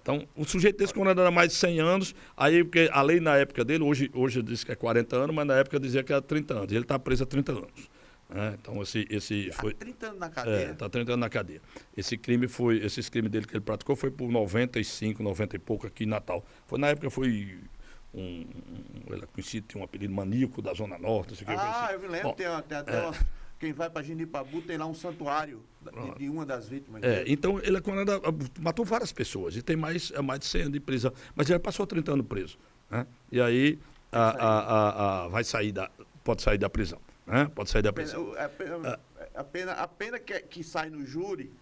Então, o sujeito desse condenado a mais de 100 anos, aí, porque a lei na época dele, hoje diz que é 40 anos, mas na época dizia que era 30 anos. Ele está preso há 30 anos. Né? Então, esse foi... 30 anos na cadeia? Está 30 anos na cadeia. Esses crimes dele que ele praticou foi por 95, 90 e pouco aqui em Natal. Na época foi... ele é conhecido, tem um apelido maníaco da Zona Norte. Assim. Eu me lembro, bom, tem até quem vai para Genipabu tem lá um santuário de uma das vítimas. Então ele é condenado, matou várias pessoas e tem mais de 100 anos de prisão. Mas ele passou 30 anos preso. Né? E aí pode sair da prisão. Né? Pode sair da prisão. A pena que sai no júri,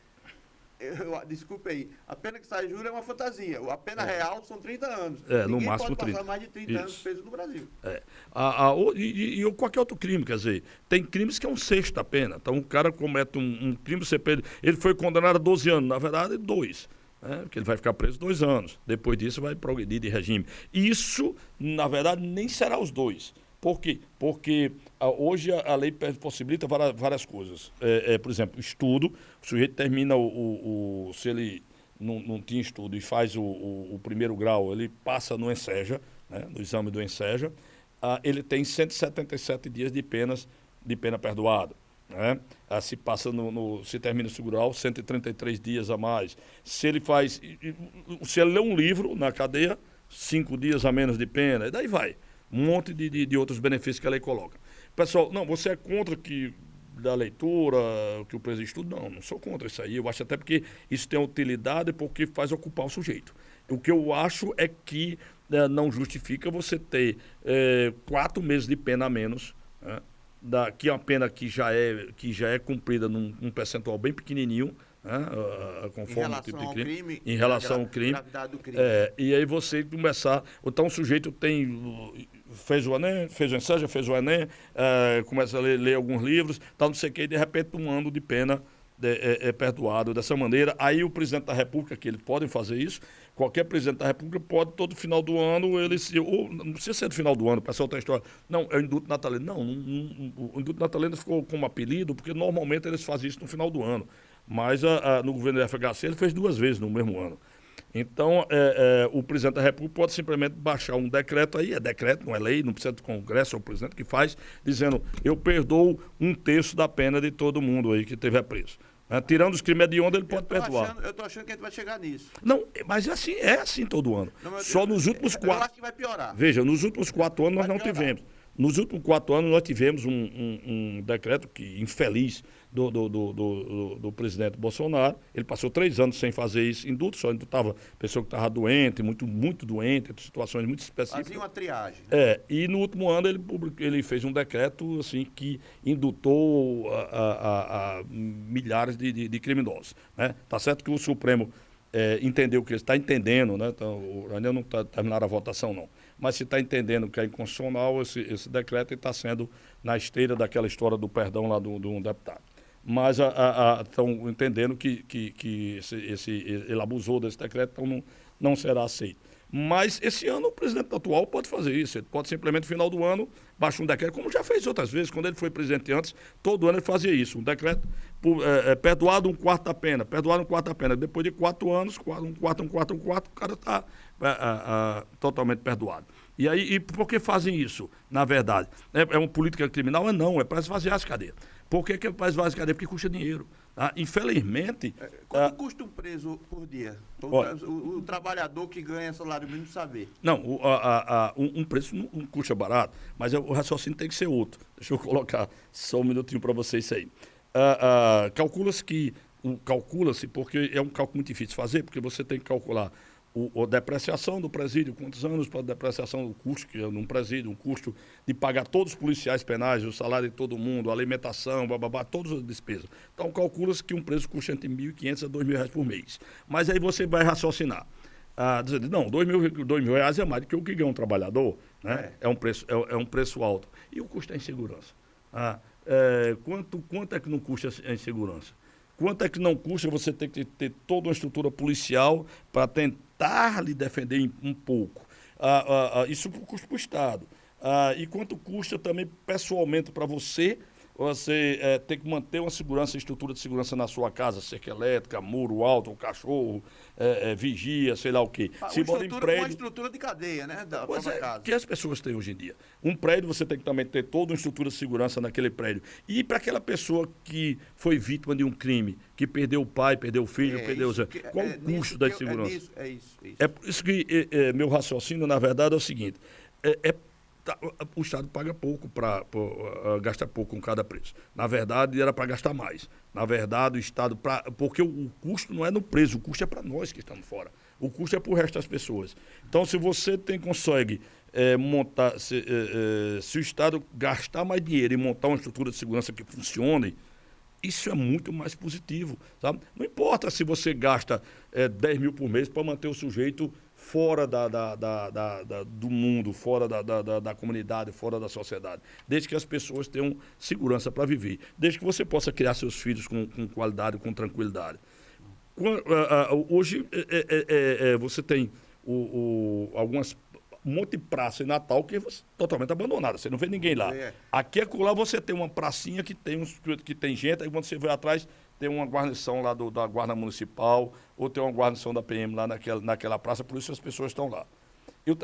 desculpe aí, a pena que sai no júri é uma fantasia. A pena real são 30 anos. No máximo 30. Pode passar mais de 30 anos preso no Brasil. E qualquer outro crime, quer dizer, tem crimes que é um sexto da pena. Então o cara comete um crime, ele foi condenado a 12 anos, na verdade 2. Porque ele vai ficar preso 2 anos. Depois disso vai progredir de regime. Isso, na verdade, nem será os 2. Por quê? Porque hoje a lei possibilita várias coisas. Por exemplo, estudo, o sujeito termina se ele não tinha estudo e faz o primeiro grau, ele passa no ENSEJA, né, no exame do ENSEJA, ele tem 177 dias de pena perdoada. Né? Se termina o segundo grau, 133 dias a mais. Se ele lê um livro na cadeia, 5 dias a menos de pena, e daí vai. Um monte de outros benefícios que a lei coloca. Pessoal, não, você é contra da leitura, que o preso estuda? Não sou contra isso aí. Eu acho até porque isso tem utilidade porque faz ocupar o sujeito. O que eu acho é que não justifica você ter 4 meses de pena a menos, né? Que é uma pena que já é cumprida num percentual bem pequenininho, conforme o tipo de crime, em relação ao crime. Do crime. E aí você começar. Então o sujeito fez o ENEM, fez o ENSEJA, fez o ENEM, começa a ler alguns livros, não sei o que, e de repente um ano de pena é perdoado dessa maneira. Aí o presidente da República, que eles podem fazer isso, qualquer presidente da República pode, todo final do ano, não precisa ser do final do ano, o pessoal tem a história, não, é o indulto natalino. Não, o indulto natalino ficou como apelido, porque normalmente eles fazem isso no final do ano. Mas no governo do FHC ele fez 2 vezes no mesmo ano. Então, o presidente da República pode simplesmente baixar um decreto aí, é decreto, não é lei, não precisa do Congresso, é o presidente que faz, dizendo, eu perdoo 1/3 da pena de todo mundo aí que estiver preso. Tirando os crimes hediondos, ele pode perdoar. Eu estou achando que a gente vai chegar nisso. Não, mas é assim todo ano. Só nos últimos 4... Eu acho que vai piorar. Veja, nos últimos 4 anos nós não tivemos. Nos últimos 4 anos nós tivemos um decreto infeliz do presidente Bolsonaro. Ele passou 3 anos sem fazer isso, indulto, só indultava pessoa que estava doente, muito doente, situações muito específicas. Fazia uma triagem. E no último ano ele fez um decreto assim, que indultou a milhares de criminosos. Né? Tá certo que o Supremo entendeu que ele está entendendo, né? Então, ainda não está terminada a votação, não. Mas se está entendendo que é inconstitucional, esse decreto está sendo na esteira daquela história do perdão lá de um deputado. Mas estão entendendo que ele abusou desse decreto, então não será aceito. Mas esse ano o presidente atual pode fazer isso. Ele pode simplesmente, no final do ano, baixar um decreto, como já fez outras vezes. Quando ele foi presidente antes, todo ano ele fazia isso. Um decreto perdoado 1/4 da pena. Perdoado 1/4 da pena. Depois de 4 anos, 1/4, o cara está totalmente perdoado. E por que fazem isso, na verdade? É uma política criminal? Não, é para esvaziar as cadeias. Por que é para esvaziar as cadeias? Porque custa dinheiro. Infelizmente... Quanto custa um preso por dia? O trabalhador que ganha salário mínimo saber. Não, um preço não custa barato, mas o raciocínio tem que ser outro. Deixa eu colocar só um minutinho para vocês isso aí. Calcula-se, porque é um cálculo muito difícil de fazer, porque você tem que calcular a depreciação do presídio, quantos anos para a depreciação do custo que é num presídio, um custo de pagar todos os policiais penais, o salário de todo mundo, a alimentação, bababá, todas as despesas. Então, calcula-se que um preso custa entre R$1.500 a R$2.000 por mês. Mas aí você vai raciocinar. Dizendo, não, R$2.000 é mais do que o que ganha um trabalhador, né? É um preço alto. E o custo da insegurança? Quanto é que não custa a insegurança? Quanto é que não custa você ter que ter toda uma estrutura policial para tentar lhe defender um pouco? Isso custa para o Estado. E quanto custa também pessoalmente para você ter que manter uma estrutura de segurança na sua casa, cerca elétrica, muro alto, um cachorro, vigia, sei lá o quê. Se mora em prédio, uma estrutura de cadeia, né? Da própria casa. Que as pessoas têm hoje em dia. Um prédio, você tem que também ter toda uma estrutura de segurança naquele prédio. E para aquela pessoa que foi vítima de um crime, que perdeu o pai, perdeu o filho, perdeu o... Qual o custo da segurança? É isso. É por isso que meu raciocínio, na verdade, é o seguinte. O Estado paga pouco, gasta pouco com cada preso. Na verdade, era para gastar mais. Na verdade, o Estado... porque o custo não é no preso, o custo é para nós que estamos fora. O custo é para o resto das pessoas. Então, se você consegue montar... Se o Estado gastar mais dinheiro e montar uma estrutura de segurança que funcione, isso é muito mais positivo, sabe? Não importa se você gasta 10 mil por mês para manter o sujeito fora do mundo, fora da comunidade, fora da sociedade. Desde que as pessoas tenham segurança para viver. Desde que você possa criar seus filhos com qualidade, com tranquilidade. Hoje, você tem algumas... um monte de praça em Natal que é totalmente abandonada, você não vê ninguém lá. Aqui e acolá você tem uma pracinha que tem gente, aí quando você vai atrás tem uma guarnição lá da Guarda Municipal, ou tem uma guarnição da PM lá naquela praça, por isso as pessoas estão lá. Eu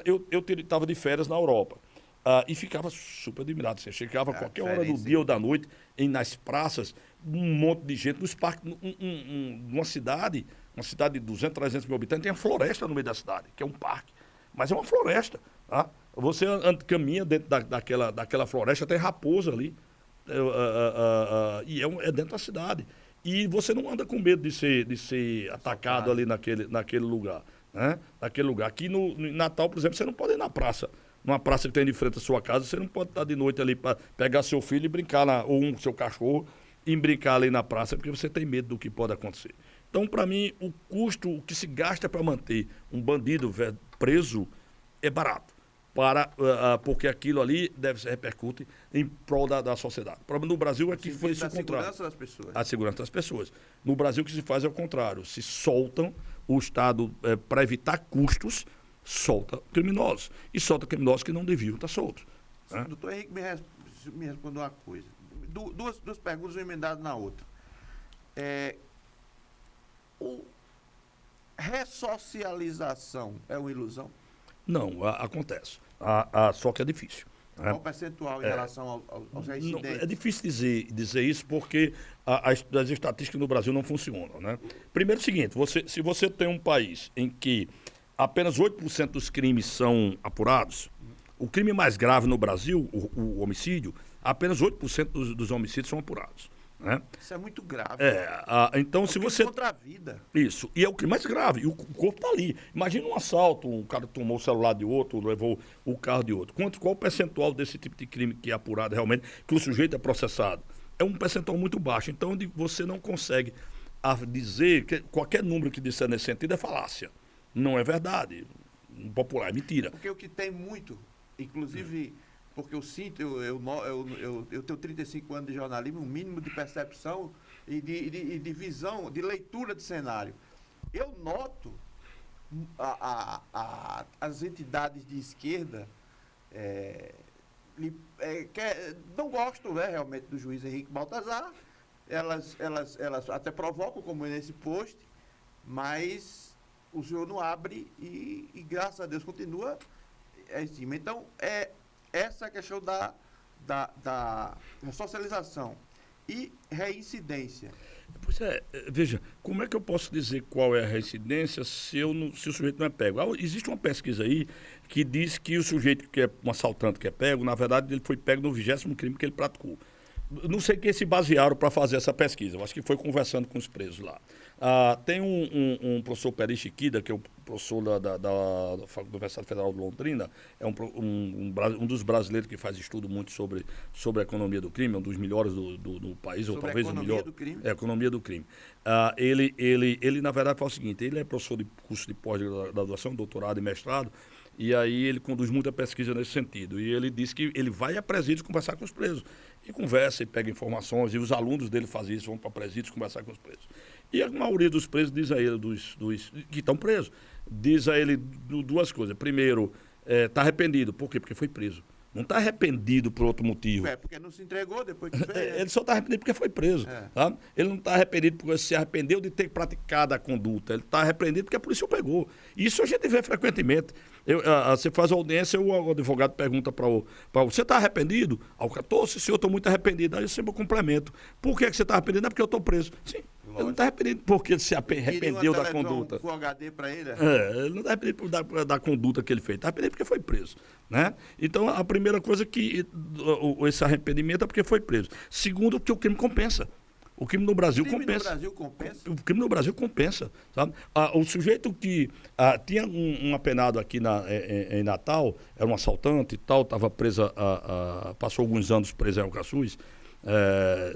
estava de férias na Europa e ficava super admirado. Você chegava a qualquer hora do dia ou da noite nas praças, um monte de gente, nos parques, uma cidade de 200, 300 mil habitantes, tem a floresta no meio da cidade, que é um parque. Mas é uma floresta. Tá? Você caminha dentro daquela floresta, tem raposa ali. E é dentro da cidade. E você não anda com medo de ser atacado ali naquele lugar. Né? Naquele lugar. Aqui no Natal, por exemplo, você não pode ir na praça. Numa praça que tem de frente à sua casa, você não pode estar de noite ali para pegar seu filho e brincar, ou seu cachorro, e brincar ali na praça, porque você tem medo do que pode acontecer. Então, para mim, o custo, o que se gasta para manter um bandido preso é barato, porque aquilo ali se repercute em prol da sociedade. O problema no Brasil é que foi isso o contrário. A segurança das pessoas. A segurança das pessoas. No Brasil, o que se faz é o contrário. Se soltam o Estado para evitar custos, solta criminosos. E solta criminosos que não deviam estar soltos. Né? Doutor Henrique, me responda uma coisa. Duas perguntas emendadas na outra. Ressocialização é uma ilusão? Não, acontece. Só que é difícil. Qual percentual em relação aos reincidentes? Não, é difícil dizer isso porque as estatísticas no Brasil não funcionam. Né? Primeiro é o seguinte, se você tem um país em que apenas 8% dos crimes são apurados, o crime mais grave no Brasil, o homicídio, apenas 8% dos homicídios são apurados. Né? Isso é muito grave. Então, se você... contra a vida. Isso. E é o que mais grave. E o corpo está ali. Imagina um assalto, um cara tomou o celular de outro, levou o carro de outro. Qual o percentual desse tipo de crime que é apurado realmente, que o sujeito é processado? É um percentual muito baixo. Então, você não consegue dizer que qualquer número que disser nesse sentido é falácia. Não é verdade. Popular, é mentira. Porque o que tem muito, inclusive... Porque eu sinto, eu tenho 35 anos de jornalismo, um mínimo de percepção e de visão, de leitura de cenário. Eu noto as entidades de esquerda não gostam, realmente, do juiz Henrique Baltazar. Elas até provocam, como nesse post, mas o senhor não abre e graças a Deus, continua em cima. Então, essa questão da socialização e reincidência. Pois veja, como é que eu posso dizer qual é a reincidência se o sujeito não é pego? Existe uma pesquisa aí que diz que o sujeito que é um assaltante que é pego, na verdade, ele foi pego no 20º crime que ele praticou. Não sei quem se basearam para fazer essa pesquisa, eu acho que foi conversando com os presos lá. Tem um professor Peri Chiquida, que é o professor da Universidade Federal de Londrina, é um dos brasileiros que faz estudo muito sobre a economia do crime, um dos melhores do país, ou talvez o melhor. Do crime? É, economia do crime. Ele, na verdade, faz o seguinte, ele é professor de curso de pós-graduação, doutorado e mestrado, e aí ele conduz muita pesquisa nesse sentido. E ele diz que ele vai a presídios conversar com os presos. E conversa, e pega informações, e os alunos dele fazem isso, vão para presídios conversar com os presos. E a maioria dos presos diz a ele, que estão presos, diz a ele duas coisas. Primeiro, está arrependido. Por quê? Porque foi preso. Não está arrependido por outro motivo. Porque não se entregou depois que fez. Ele só está arrependido porque foi preso. Tá? Ele não está arrependido porque se arrependeu de ter praticado a conduta. Ele está arrependido porque a polícia o pegou. Isso a gente vê frequentemente. Você faz a audiência, o advogado pergunta para você está arrependido? Estou, senhor, estou muito arrependido. Aí eu sempre complemento. Por que você está arrependido? É porque eu estou preso. Sim. Lógico. Ele não está arrependido porque ele se arrependeu da conduta. Full HD para ele? Ele não está arrependido da conduta que ele fez. Está arrependido porque foi preso. Né? Então, a primeira coisa que esse arrependimento é porque foi preso. Segundo, que o crime compensa. O crime no Brasil compensa. O crime no Brasil compensa. Sabe? O sujeito que tinha um apenado aqui em Natal, era um assaltante e tal, estava preso, passou alguns anos preso em Alcaçuz,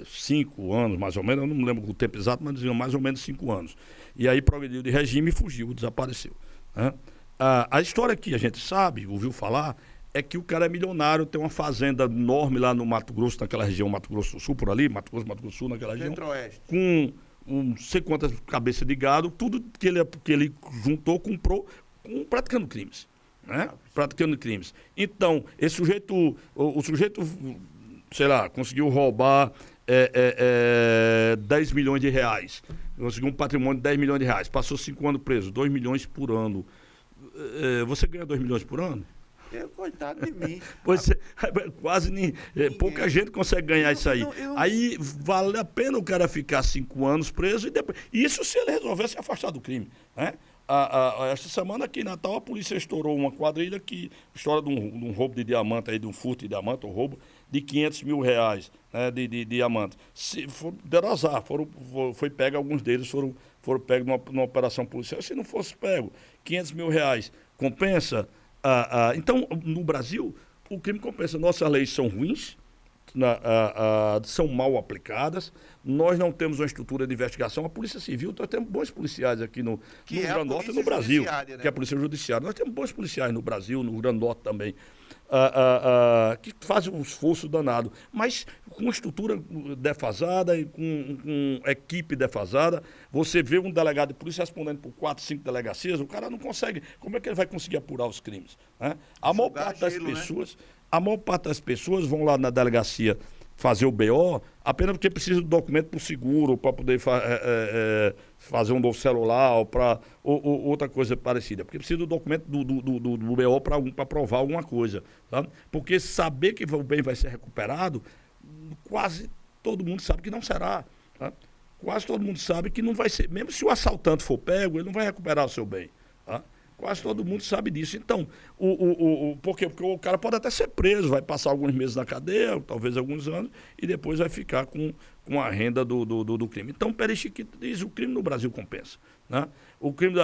5 anos mais ou menos, eu não me lembro o tempo exato, mas diziam mais ou menos 5 anos. E aí progrediu de regime e fugiu, desapareceu. Né? A história que a gente sabe, ouviu falar, é que o cara é milionário, tem uma fazenda enorme lá no Mato Grosso, naquela região, Mato Grosso do Sul, por ali, Mato Grosso do Sul, naquela região. Centro-Oeste. Com não sei quantas cabeças de gado, tudo que ele juntou, comprou, praticando crimes. Né? Praticando crimes. Então, esse sujeito, o sujeito, sei lá, conseguiu roubar 10 milhões de reais. Conseguiu um patrimônio de 10 milhões de reais. Passou 5 anos preso, 2 milhões por ano. Você ganha 2 milhões por ano? Coitado de mim. Pois quase pouca gente consegue ganhar isso aí. Aí vale a pena o cara ficar 5 anos preso e depois. Isso se ele resolver se afastar do crime. Né? Esta semana aqui em Natal a polícia estourou uma quadrilha que história de um roubo de diamante aí, de um furto de diamante, um roubo de 500 mil reais, né, de diamante. Deram azar, foi pego, alguns deles foram pegos numa operação policial. Se não fosse pego, 500 mil reais compensa? Então, no Brasil, o crime compensa. Nossas leis são ruins, são mal aplicadas, nós não temos uma estrutura de investigação. A Polícia Civil, nós temos bons policiais aqui no Rio Grande do Norte e no Brasil, né? Que é a Polícia Judiciária. Nós temos bons policiais no Brasil, no Rio Grande do Norte também, que fazem um esforço danado, mas com estrutura defasada e com equipe defasada. Você vê um delegado de polícia respondendo por 4, 5 delegacias, o cara não consegue. Como é que ele vai conseguir apurar os crimes? Né? A maior parte das pessoas vão lá na delegacia fazer o BO apenas porque precisa do documento para o seguro, para poder fazer um novo celular ou outra coisa parecida. Porque precisa do documento do BO para provar alguma coisa. Tá? Porque saber que o bem vai ser recuperado, quase todo mundo sabe que não será. Tá? Quase todo mundo sabe que não vai ser. Mesmo se o assaltante for pego, ele não vai recuperar o seu bem. Tá? Quase todo mundo sabe disso. Então, por quê? Porque o cara pode até ser preso, vai passar alguns meses na cadeia, talvez alguns anos, e depois vai ficar com a renda do crime. Então, Peri Chiquita diz que o crime no Brasil compensa. Né? O crime,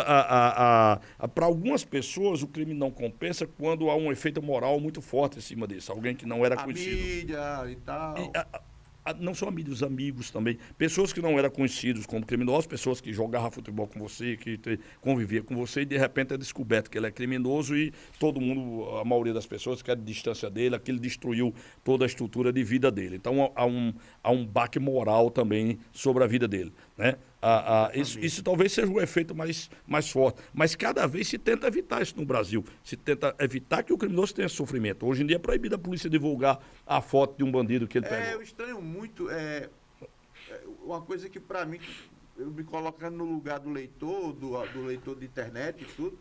para algumas pessoas, o crime não compensa quando há um efeito moral muito forte em cima disso. Alguém que não era conhecido. A mídia e tal. Não só amigos, amigos também. Pessoas que não eram conhecidos como criminosos, pessoas que jogavam futebol com você, que convivia com você e de repente é descoberto que ele é criminoso e todo mundo, a maioria das pessoas quer distância dele, aquilo destruiu toda a estrutura de vida dele. Então há um baque moral também sobre a vida dele. Né? Isso talvez seja o efeito mais forte. Mas cada vez se tenta evitar isso no Brasil. Se tenta evitar que o criminoso tenha sofrimento. Hoje em dia é proibido a polícia divulgar a foto de um bandido que ele pegou. Eu estranho muito. Uma coisa que, para mim, eu me colocando no lugar do leitor, do leitor de internet e tudo.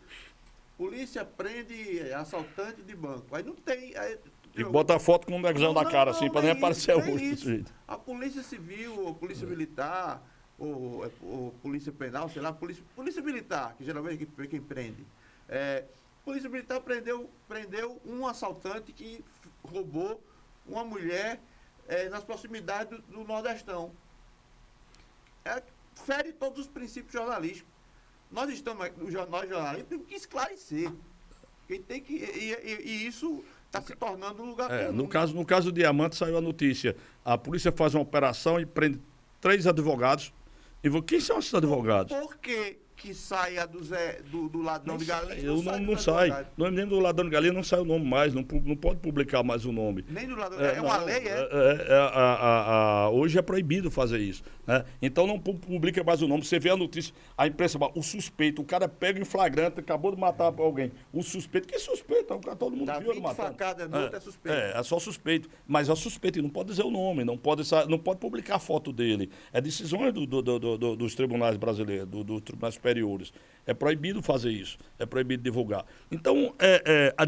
Polícia prende assaltante de banco. Aí não tem. E bota a foto com um negão da cara, assim, para nem aparecer o rosto do sujeito. A Polícia Civil, a Polícia Militar, ou Polícia Penal, sei lá, Polícia Militar, que geralmente é quem prende. Polícia Militar prendeu um assaltante que roubou uma mulher nas proximidades do Nordestão. fere todos os princípios jornalísticos. Nós jornalistas temos que esclarecer. Quem tem que, e isso está se tornando um lugar comum. No caso do Diamante, saiu a notícia. A polícia faz uma operação e prende 3 advogados. Quem são esses advogados? Por que saia do ladrão de galinha? Não sai. Não é nem do ladrão de galinha, não sai o nome mais. Não pode publicar mais o nome. Nem do ladrão de galinha. É uma lei, hoje é proibido fazer isso. Né? Então não publica mais o nome. Você vê a notícia, a imprensa, o suspeito, o cara pega em flagrante, acabou de matar alguém. O suspeito, que suspeito? Todo mundo viu ele matando. Facada, é suspeito. É só suspeito. Mas é suspeito, e não pode dizer o nome, não pode publicar a foto dele. É decisões dos tribunais brasileiros, dos tribunais superiores. É proibido fazer isso, é proibido divulgar. Então,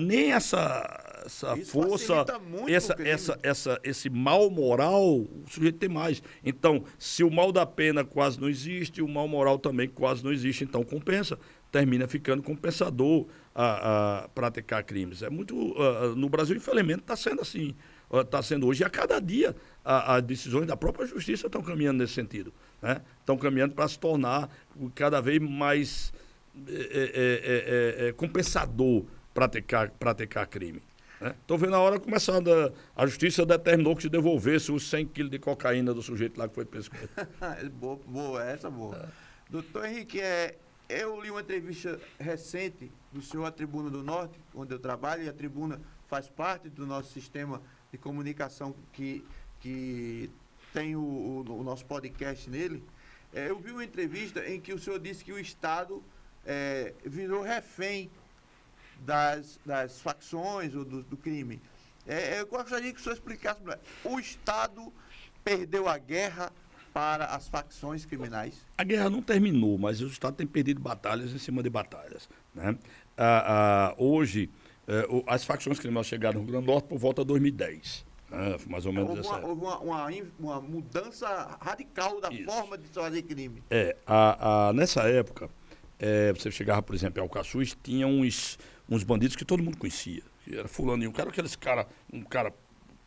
nem essa força, esse mal moral, o sujeito tem mais. Então, se o mal da pena quase não existe, o mal moral também quase não existe, então compensa. Termina ficando compensador a praticar crimes. É muito. No Brasil, infelizmente, está sendo assim. Está sendo hoje. E a cada dia as decisões da própria justiça estão caminhando nesse sentido. Né? Estão caminhando para se tornar cada vez mais compensador praticar crime. Estou vendo a hora começando. A justiça determinou que se devolvesse os 100 quilos de cocaína do sujeito lá que foi preso. boa. Doutor Henrique, eu li uma entrevista recente do senhor à Tribuna do Norte, onde eu trabalho, e a Tribuna faz parte do nosso sistema de comunicação que tem o nosso podcast nele. Eu vi uma entrevista em que o senhor disse que o Estado virou refém das facções ou do crime. Eu gostaria que o senhor explicasse. O Estado perdeu a guerra para as facções criminais? A guerra não terminou, mas o Estado tem perdido batalhas em cima de batalhas. Né? Hoje, as facções criminosas chegaram no Rio Grande do Norte por volta de 2010. Mais ou menos houve uma mudança radical da forma de fazer crime. Nessa época, você chegava, por exemplo, em Alcaçuz, tinha uns bandidos que todo mundo conhecia. Que era fulaninho, um cara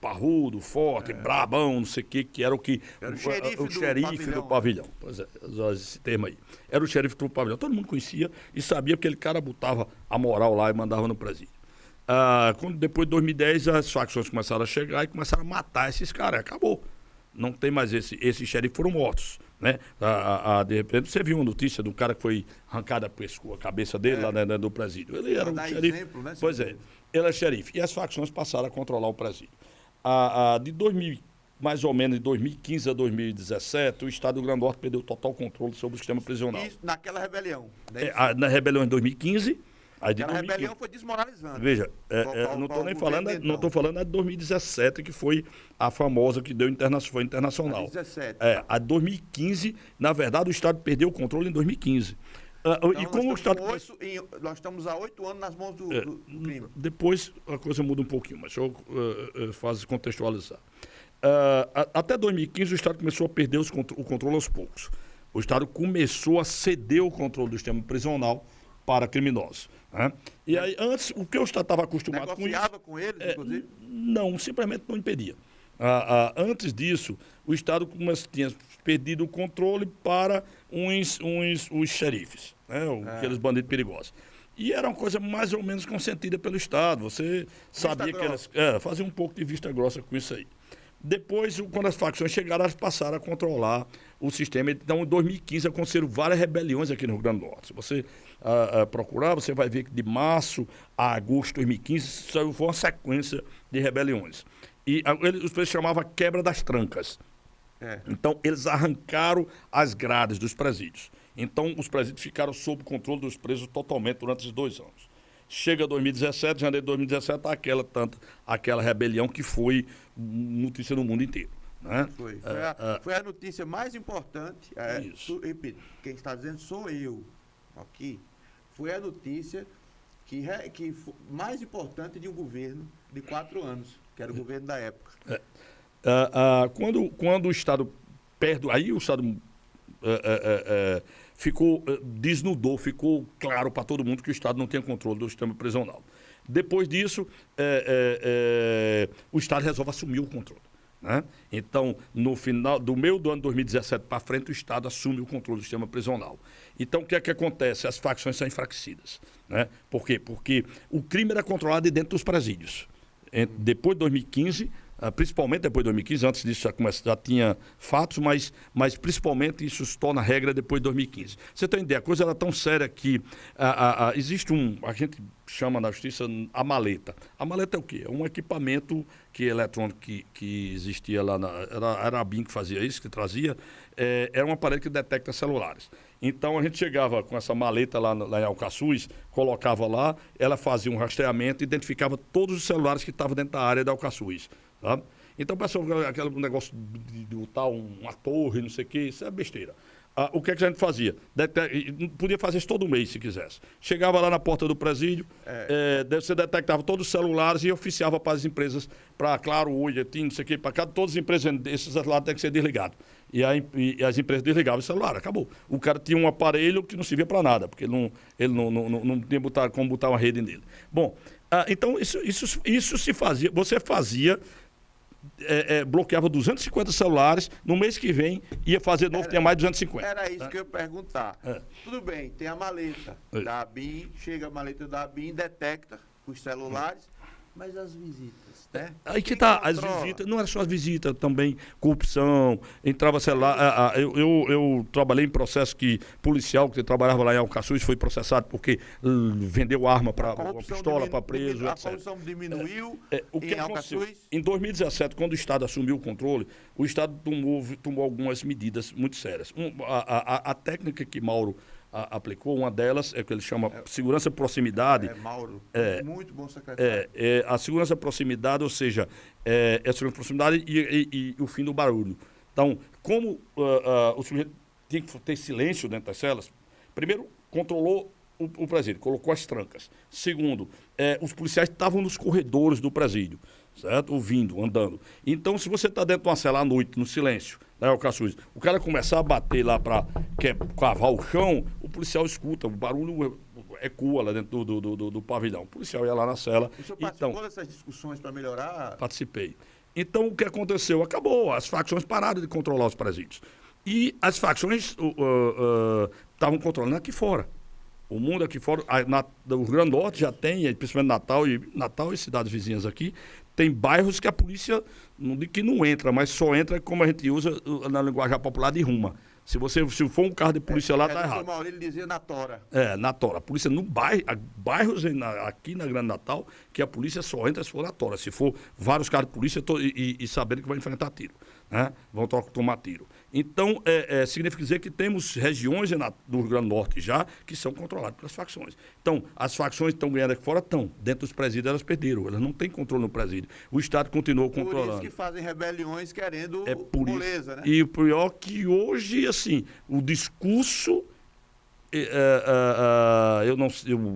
parrudo, forte, brabão, não sei o que era o que... Era o xerife do pavilhão. Pois é, esse termo aí. Era o xerife do pavilhão. Todo mundo conhecia e sabia que aquele cara botava a moral lá e mandava no presídio. Depois de 2010, as facções começaram a chegar e começaram a matar esses caras. Acabou. Não tem mais esses xerifes foram mortos. Né? De repente, você viu uma notícia do cara que foi arrancada a cabeça dele lá dentro do presídio. Ele era um xerife. Exemplo, né, pois é, ele é xerife. E as facções passaram a controlar o presídio. Mais ou menos de 2015 a 2017, o Estado do Rio Grande do Norte perdeu total controle sobre o sistema prisional. Isso naquela rebelião. Né? Na rebelião em 2015... Aquela rebelião foi desmoralizando. Veja, não estou nem falando, não estou falando da de 2017, que foi a famosa que foi internacional. 2017. A 2015, na verdade, o Estado perdeu o controle em 2015. Então, e como o Estado nós estamos há 8 anos nas mãos do crime. Depois a coisa muda um pouquinho, mas deixa eu contextualizar. Até 2015, o Estado começou a perder o controle aos poucos. O Estado começou a ceder o controle do sistema prisional para criminosos. Né? E aí, antes, o que o Estado estava acostumado com isso... Negociava com eles, inclusive? Não, simplesmente não impedia. Antes disso, o Estado tinha perdido o controle para os xerifes, né? Aqueles bandidos perigosos. E era uma coisa mais ou menos consentida pelo Estado. Você sabia que elas faziam um pouco de vista grossa com isso aí. Depois, quando as facções chegaram, elas passaram a controlar o sistema. Então, em 2015, aconteceram várias rebeliões aqui no Rio Grande do Norte. Se você procurar, você vai ver que de março a agosto de 2015 foi uma sequência de rebeliões. E os presos chamavam quebra das trancas. Então, eles arrancaram as grades dos presídios. Então, os presídios ficaram sob controle dos presos totalmente durante esses 2 anos. Chega 2017, janeiro de 2017, aquela rebelião que foi notícia no mundo inteiro. Né? Foi a notícia mais importante. Repito, quem está dizendo sou eu. Aqui. Foi a notícia que foi mais importante de um governo de 4 anos, que era o governo da época. Quando o Estado perde, aí o Estado desnudou, ficou claro para todo mundo que o Estado não tinha controle do sistema prisional. Depois disso, o Estado resolve assumir o controle. né? Então, no final do meio do ano 2017 para frente, o Estado assume o controle do sistema prisional. Então, o que é que acontece? As facções são enfraquecidas, né? Por quê? Porque o crime era controlado de dentro dos presídios. Depois de 2015, principalmente depois de 2015, antes disso já tinha fatos, mas principalmente isso se torna regra depois de 2015. Você tem ideia, a coisa era tão séria que existe a gente chama na justiça a maleta. A maleta é o quê? É um equipamento eletrônico que existia lá, era a BIM que fazia isso, que trazia, era um aparelho que detecta celulares. Então a gente chegava com essa maleta lá em Alcaçuz, colocava lá, ela fazia um rastreamento, identificava todos os celulares que estavam dentro da área da Alcaçuz. Tá? Então, pessoal, aquele negócio de botar uma torre, não sei o quê, isso é besteira. O que é que a gente fazia? Podia fazer isso todo mês, se quisesse. Chegava lá na porta do presídio, você detectava todos os celulares e oficiava para as empresas, para Claro, Oi, TIM, não sei o quê, para cada todas as empresas, esses celulares têm que ser desligados. E as empresas desligavam o celular, acabou. O cara tinha um aparelho que não servia para nada, porque ele não tinha como botar uma rede nele. Bom, então isso se fazia, você fazia... bloqueava 250 celulares, no mês que vem ia fazer novo, tinha mais de 250. Era isso que eu ia perguntar. Tudo bem, tem a maleta da ABIN, chega a maleta da ABIN, detecta os celulares, mas as visitas, né? Aí que tá, as visitas, não era só as visitas, também corrupção, entrava celular. Eu trabalhei em processo policial, que trabalhava lá em Alcaçuz, foi processado porque vendeu arma para pistola para preso, a etc. A corrupção diminuiu o que em aconteceu? Alcaçuz? Em 2017, quando o Estado assumiu o controle, o Estado tomou algumas medidas muito sérias. A técnica que Mauro aplicou, uma delas é que ele chama segurança proximidade. Mauro, muito bom secretário. A segurança proximidade, ou seja, a segurança proximidade e o fim do barulho. Então, como o sujeito tem que ter silêncio dentro das celas, primeiro, controlou o presídio, colocou as trancas. Segundo, os policiais estavam nos corredores do presídio, certo? Ouvindo, andando. Então, se você está dentro de uma cela à noite, no silêncio, né, Alcaçuz, o cara começar a bater lá para cavar o chão, o policial escuta, o barulho ecoa lá dentro do pavilhão. O policial ia lá na cela. O senhor participou dessas discussões para melhorar? Participei. Então, o que aconteceu? Acabou. As facções pararam de controlar os presídios. E as facções estavam controlando aqui fora. O mundo aqui fora, o Rio Grande do Norte já tem, principalmente Natal e cidades vizinhas aqui, tem bairros que a polícia, não digo que não entra, mas só entra como a gente usa na linguagem popular de ruma. Se for um carro de polícia lá, tá errado. O Maurílio dizia na tora. Na tora. A polícia no bairros aqui na Grande Natal, que a polícia só entra se for na tora. Se for vários carros de polícia e sabendo que vai enfrentar tiro, né? Vão tomar tiro. Então, significa dizer que temos regiões do Rio Grande do Norte já que são controladas pelas facções. Então, as facções estão ganhando aqui fora, estão. Dentro dos presídios elas perderam. Elas não têm controle no presídio. O Estado continuou controlando. Por isso que fazem rebeliões querendo moleza, né? E o pior que hoje, assim, o discurso...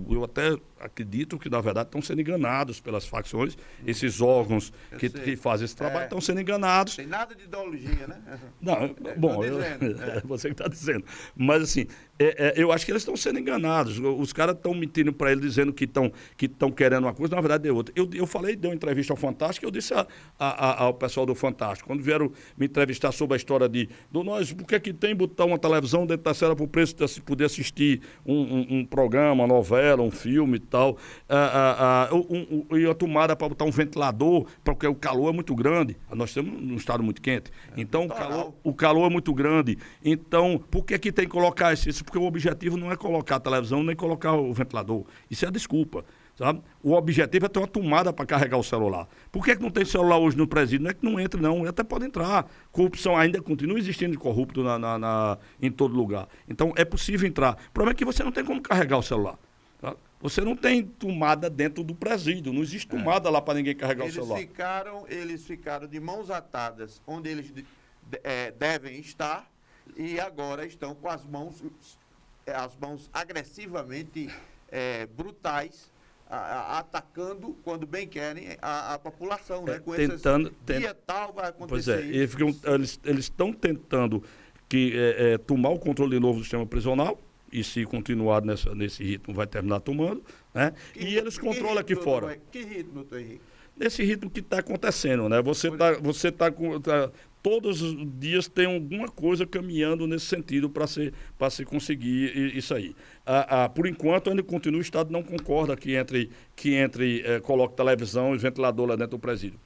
eu até acredito que, na verdade, estão sendo enganados pelas facções. Esses órgãos que fazem esse trabalho estão sendo enganados. Tem nada de ideologia, né? Não, bom, você que está dizendo. Mas, assim, eu acho que eles estão sendo enganados. Os caras estão mentindo para eles, dizendo que estão querendo uma coisa, na verdade é outra. Eu falei, dei uma entrevista ao Fantástico, eu disse ao pessoal do Fantástico, quando vieram me entrevistar sobre a história nós, por que tem botar uma televisão dentro da cela para o preço de poder assistir um programa, uma novela, um filme e tal, e a tomada para botar um ventilador, porque o calor é muito grande. Nós estamos num estado muito quente. Então, o calor é muito grande. Então, por que tem que colocar isso? Porque o objetivo não é colocar a televisão, nem colocar o ventilador. Isso é a desculpa. Sabe? O objetivo é ter uma tomada para carregar o celular. Por que não tem celular hoje no presídio? Não é que não entra, não. Até pode entrar. Corrupção ainda continua existindo de corrupto em todo lugar. Então, é possível entrar. O problema é que você não tem como carregar o celular. Tá? Você não tem tomada dentro do presídio. Não existe tomada lá para ninguém carregar o celular. Eles ficaram de mãos atadas onde eles devem estar e agora estão com as mãos agressivamente brutais, atacando, quando bem querem, a população, né? Com dia tal vai acontecer isso. Eles estão tentando tomar o controle de novo do sistema prisional, e se continuar nesse ritmo vai terminar tomando, né? E eles controlam aqui fora. Que ritmo, doutor Henrique? nesse ritmo que está acontecendo, né? Você tá com... todos os dias tem alguma coisa caminhando nesse sentido para se conseguir isso aí. Por enquanto, ainda continua, o Estado não concorda que coloque televisão e ventilador lá dentro do presídio.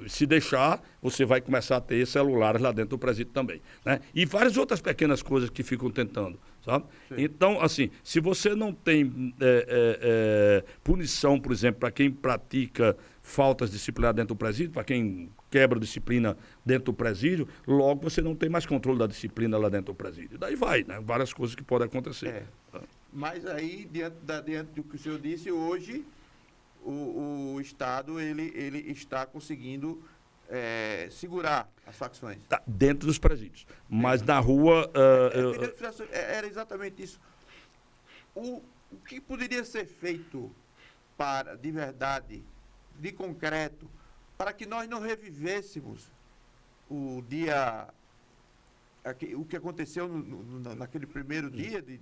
Se deixar, você vai começar a ter celulares lá dentro do presídio também, né? E várias outras pequenas coisas que ficam tentando, sabe? Sim. Então, assim, se você não tem punição, por exemplo, para quem pratica faltas disciplinares dentro do presídio, para quem quebra disciplina dentro do presídio, logo você não tem mais controle da disciplina lá dentro do presídio. Daí vai, né? Várias coisas que podem acontecer. Mas aí, diante do que o senhor disse, hoje o Estado ele está conseguindo segurar as facções. Tá dentro dos presídios. Mas na rua... Era exatamente isso. O que poderia ser feito para, de verdade, de concreto, para que nós não revivêssemos o que aconteceu naquele primeiro dia de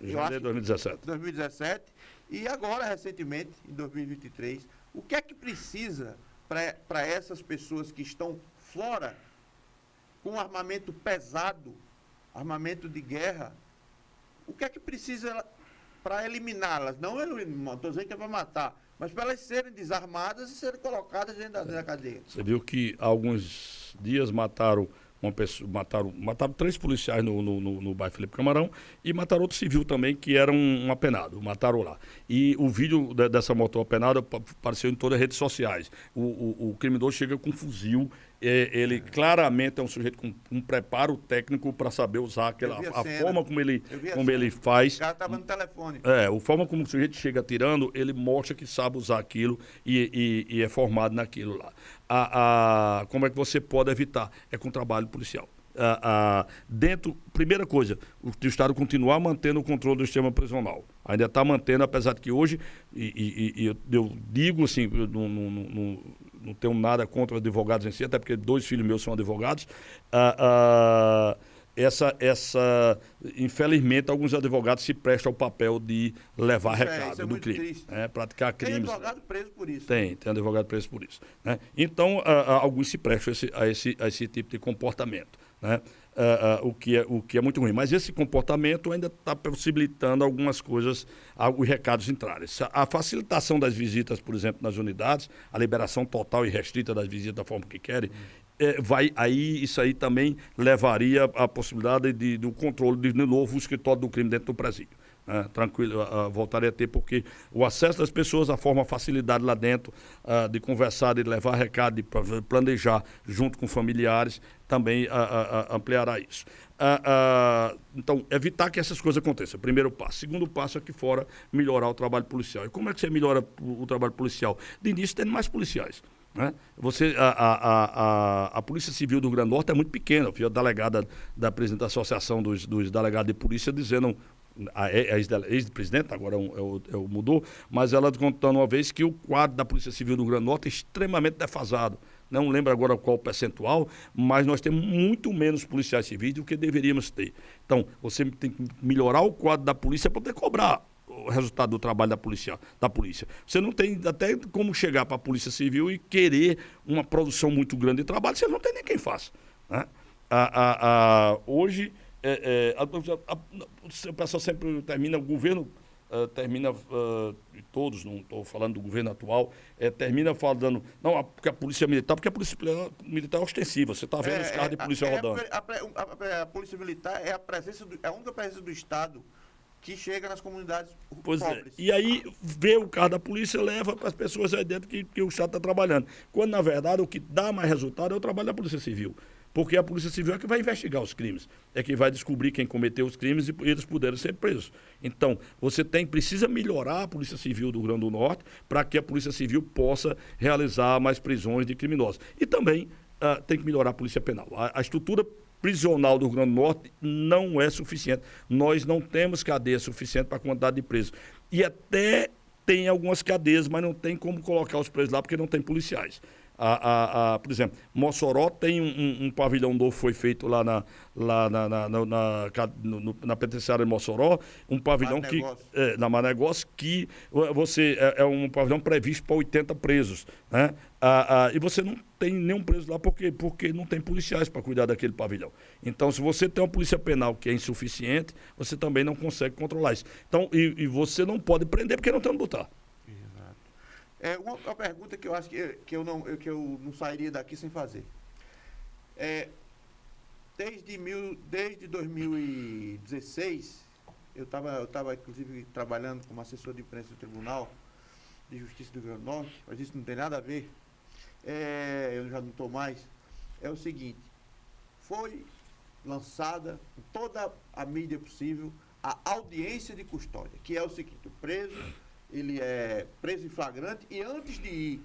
janeiro de 2017 e agora, recentemente, em 2023. O que é que precisa para essas pessoas que estão fora com armamento pesado, armamento de guerra, o que é que precisa para eliminá-las? Não estou dizendo que é para matar, mas para elas serem desarmadas e serem colocadas dentro da cadeia. Você viu que há alguns dias mataram uma pessoa, mataram 3 policiais no bairro Felipe Camarão e mataram outro civil também, que era um apenado, mataram lá. E o vídeo dessa moto apenada apareceu em todas as redes sociais. O criminoso chega com um fuzil, ele claramente é um sujeito com um preparo técnico para saber usar a forma como ele faz. O cara estava no telefone. A forma como o sujeito chega atirando, ele mostra que sabe usar aquilo e é formado naquilo lá. Como é que você pode evitar? É com trabalho policial. Primeira coisa, o Estado continuar mantendo o controle do sistema prisional. Ainda está mantendo, apesar de que hoje, eu digo assim, não tenho nada contra os advogados em si, até porque 2 filhos meus são advogados. Infelizmente, alguns advogados se prestam ao papel de levar recado do crime, praticar crimes. Tem advogado preso por isso. Tem advogado preso por isso, né? Então, alguns se prestam a esse tipo de comportamento, né? O que é muito ruim. Mas esse comportamento ainda está possibilitando algumas coisas, os recados entrarem. A facilitação das visitas, por exemplo, nas unidades, a liberação total e restrita das visitas da forma que querem, isso aí também levaria à possibilidade do controle de novo o escritório do crime dentro do presídio. Tranquilo, voltaria a ter, porque o acesso das pessoas, a forma, a facilidade lá dentro de conversar, de levar recado, de planejar junto com familiares, também ampliará isso. Então, evitar que essas coisas aconteçam, primeiro passo. Segundo passo, aqui fora, melhorar o trabalho policial. E como é que você melhora o trabalho policial? De início, tendo mais policiais. Né? A Polícia Civil do Rio Grande do Norte é muito pequena. Eu vi a delegada da presidente da Associação dos Delegados de Polícia dizendo, a ex-presidente, agora mudou, mas ela contando uma vez que o quadro da Polícia Civil do Rio Grande do Norte é extremamente defasado. Não lembro agora qual o percentual, mas nós temos muito menos policiais civis do que deveríamos ter. Então, você tem que melhorar o quadro da polícia para poder cobrar o resultado do trabalho da polícia. Você não tem até como chegar para a Polícia Civil e querer uma produção muito grande de trabalho, você não tem nem quem faça. Né? Hoje, o pessoal sempre termina, o governo termina, todos, não estou falando do governo atual, termina falando, não, porque a polícia militar, porque a polícia militar é ostensiva, você está vendo os carros de polícia rodando. A polícia militar é a única presença do Estado que chega nas comunidades pobres. E aí vê o carro da polícia, leva para as pessoas aí dentro que o Estado está trabalhando. Quando, na verdade, o que dá mais resultado é o trabalho da Polícia Civil. Porque a Polícia Civil é que vai investigar os crimes, é que vai descobrir quem cometeu os crimes e eles puderam ser presos. Então, você precisa melhorar a Polícia Civil do Rio Grande do Norte para que a Polícia Civil possa realizar mais prisões de criminosos. E também tem que melhorar a Polícia Penal. A estrutura prisional do Rio Grande do Norte não é suficiente. Nós não temos cadeia suficiente para a quantidade de presos. E até tem algumas cadeias, mas não tem como colocar os presos lá porque não tem policiais. Por exemplo, Mossoró tem um pavilhão novo, foi feito lá na penitenciária de Mossoró, um pavilhão na Manegócio, que é um pavilhão previsto para 80 presos, né? E você não tem nenhum preso lá, porque não tem policiais para cuidar daquele pavilhão. Então, se você tem uma polícia penal que é insuficiente, você também não consegue controlar isso. Então, e você não pode prender porque não tem onde botar. Uma pergunta que eu acho que eu não sairia daqui sem fazer. Desde 2016, eu estava inclusive trabalhando como assessor de imprensa do Tribunal de Justiça do Rio Grande do Norte, mas isso não tem nada a ver. Eu já não estou mais. É o seguinte, foi lançada em toda a mídia possível a audiência de custódia, que é o seguinte: o preso, ele é preso em flagrante e antes de ir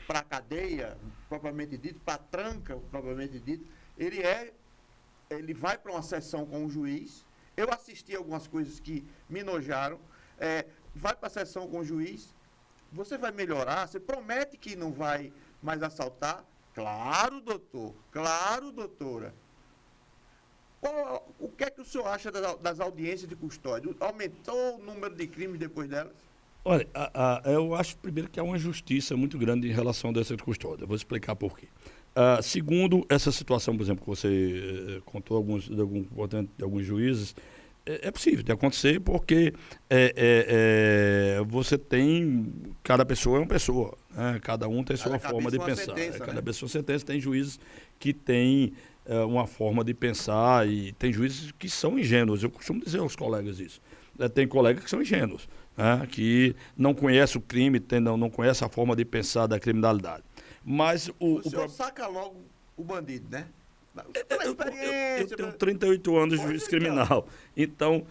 para a cadeia, propriamente dito, para a tranca, propriamente dito, ele vai para uma sessão com o juiz. Eu assisti algumas coisas que me nojaram. Vai para a sessão com o juiz, você vai melhorar, você promete que não vai mais assaltar? Claro, doutor, claro, doutora. O que é que o senhor acha das audiências de custódia? Aumentou o número de crimes depois delas? Olha, eu acho primeiro que há uma injustiça muito grande em relação à audiência de custódia. Vou explicar por quê. Segundo, essa situação, por exemplo, que você contou de alguns juízes, é possível de acontecer porque você tem, cada pessoa é uma pessoa, né? Cada um tem sua forma de pensar. Cada pessoa sentença, tem juízes que têm uma forma de pensar e tem juízes que são ingênuos. Eu costumo dizer aos colegas isso. Tem colegas que são ingênuos, né? Que não conhecem o crime, não conhecem a forma de pensar da criminalidade. Mas o senhor saca logo o bandido, né? Eu tenho 38 anos de juiz criminal. Então,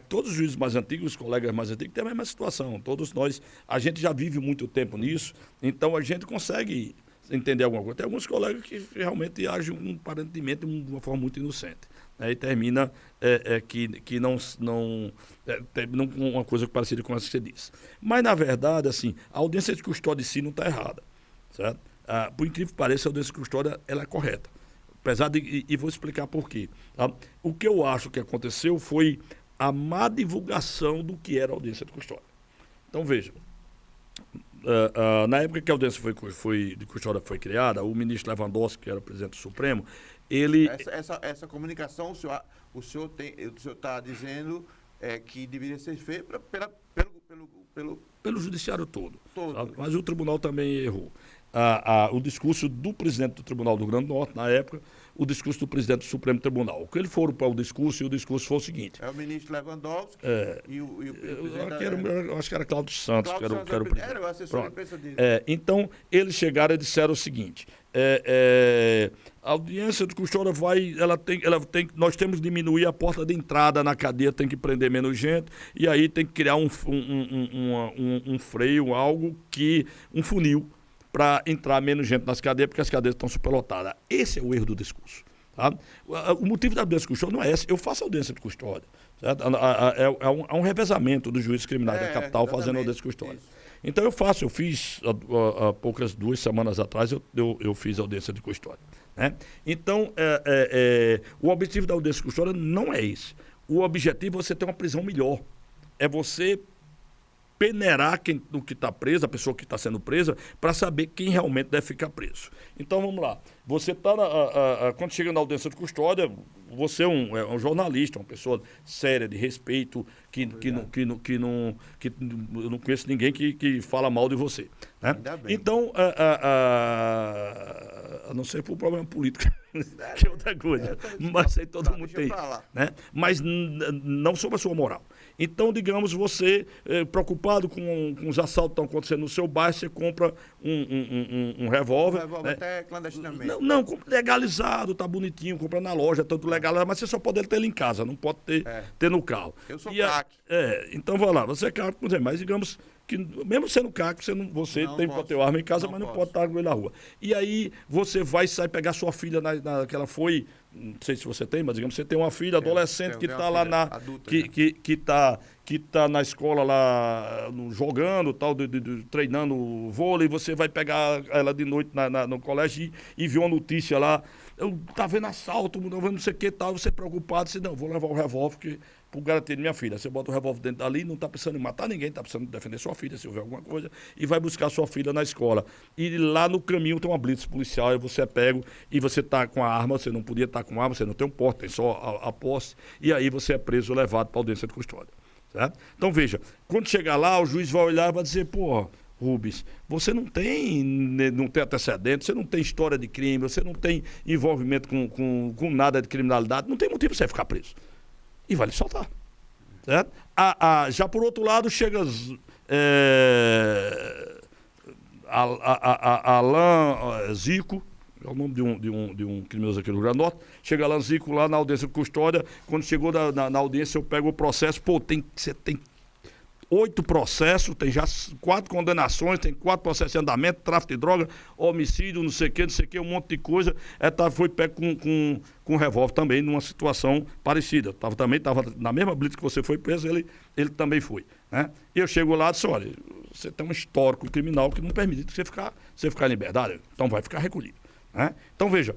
todos os juízes mais antigos, os colegas mais antigos, têm a mesma situação. Todos nós, a gente já vive muito tempo nisso, então a gente consegue entender alguma coisa. Tem alguns colegas que realmente agem aparentemente de uma forma muito inocente, né? E termina que não uma coisa parecida com essa que você disse. Mas, na verdade, assim, a audiência de custódia em si não está errada, certo? Por incrível que pareça, a audiência de custódia ela é correta. Apesar de, e vou explicar por quê. Tá? O que eu acho que aconteceu foi a má divulgação do que era a audiência de custódia. Então, veja, na época que a audiência de custódia foi criada, o ministro Lewandowski, que era o presidente do Supremo, ele... Essa comunicação, o senhor está dizendo que deveria ser feita pelo judiciário todo. Mas o tribunal também errou. O discurso do presidente do Tribunal do Rio Grande do Norte, na época, o discurso do presidente do Supremo Tribunal. O que eles foram para o discurso, e o discurso foi o seguinte... É o ministro Lewandowski e o eu acho que era Cláudio Santos, que era o presidente. Era o assessor de imprensa dele. Então, eles chegaram e disseram o seguinte... a audiência de custódia nós temos que diminuir a porta de entrada na cadeia, tem que prender menos gente, e aí tem que criar um freio, um funil, para entrar menos gente nas cadeias, porque as cadeias estão superlotadas. Esse é o erro do discurso. Tá? O motivo da audiência de custódia não é esse. Eu faço audiência de custódia. Certo? É um revezamento dos juízes criminais da capital fazendo audiência de custódia. Isso. Então eu fiz, há poucas 2 semanas atrás, eu fiz audiência de custódia. Né? Então, o objetivo da audiência de custódia não é esse. O objetivo é você ter uma prisão melhor. É você peneirar o que está preso, a pessoa que está sendo presa, para saber quem realmente deve ficar preso. Então, vamos lá. Você está, quando chega na audiência de custódia, você é um jornalista, uma pessoa séria, de respeito, eu não conheço ninguém que fala mal de você. Né? Ainda bem. Então, a não ser por problema político, que é outra coisa. Mas aí todo mundo tem. Né? Mas não sobre a sua moral. Então, digamos, você, preocupado com os assaltos que estão acontecendo no seu bairro, você compra um revólver. Um revólver, né? Até clandestinamente. Não, legalizado, tá bonitinho, compra na loja, tanto legalizado, mas você só pode ter ele em casa, não pode ter no carro. Eu sou craque. Então, vai lá, você é craque, mas digamos que mesmo sendo craque, você tem que ter arma em casa, mas não pode estar com ele na rua. E aí você sai pegar sua filha que ela não sei se você tem, mas digamos, você tem uma filha adolescente que está lá que está na escola lá jogando, tal, treinando vôlei, você vai pegar ela de noite no colégio e vê uma notícia lá, tá vendo assalto, não vendo não sei o que tal, você preocupado, você não, vou levar o revólver por garantir minha filha. Você bota o revólver dentro dali, não está pensando em matar ninguém, está pensando em defender sua filha, se houver alguma coisa, e vai buscar sua filha na escola. E lá no caminho tem uma blitz policial, e você é pego, e você está com a arma, você não podia estar com a arma, você não tem um porte, tem só a posse, e aí você é preso, levado para a audiência de custódia. Certo? Então, veja, quando chegar lá, o juiz vai olhar e vai dizer, pô, Rubens, você não tem antecedente, você não tem história de crime, você não tem envolvimento com nada de criminalidade, não tem motivo para você ficar preso. E vai lhe soltar. Certo? Já por outro lado, chega Alain Zico, é o nome de um criminoso aqui no Rio Grande do Norte. Chega Alain Zico lá na audiência de custódia. Quando chegou na audiência, eu pego o processo. Pô, você tem 8 processos, tem já 4 condenações, tem 4 processos de andamento, tráfico de droga, homicídio, não sei o que, um monte de coisa. Foi pego com revólver também, numa situação parecida. Também estava na mesma blitz que você foi preso, ele também foi. Né? E eu chego lá e disse, olha, você tem um histórico criminal que não permite que você ficar em liberdade, então vai ficar recolhido. Né? Então, veja,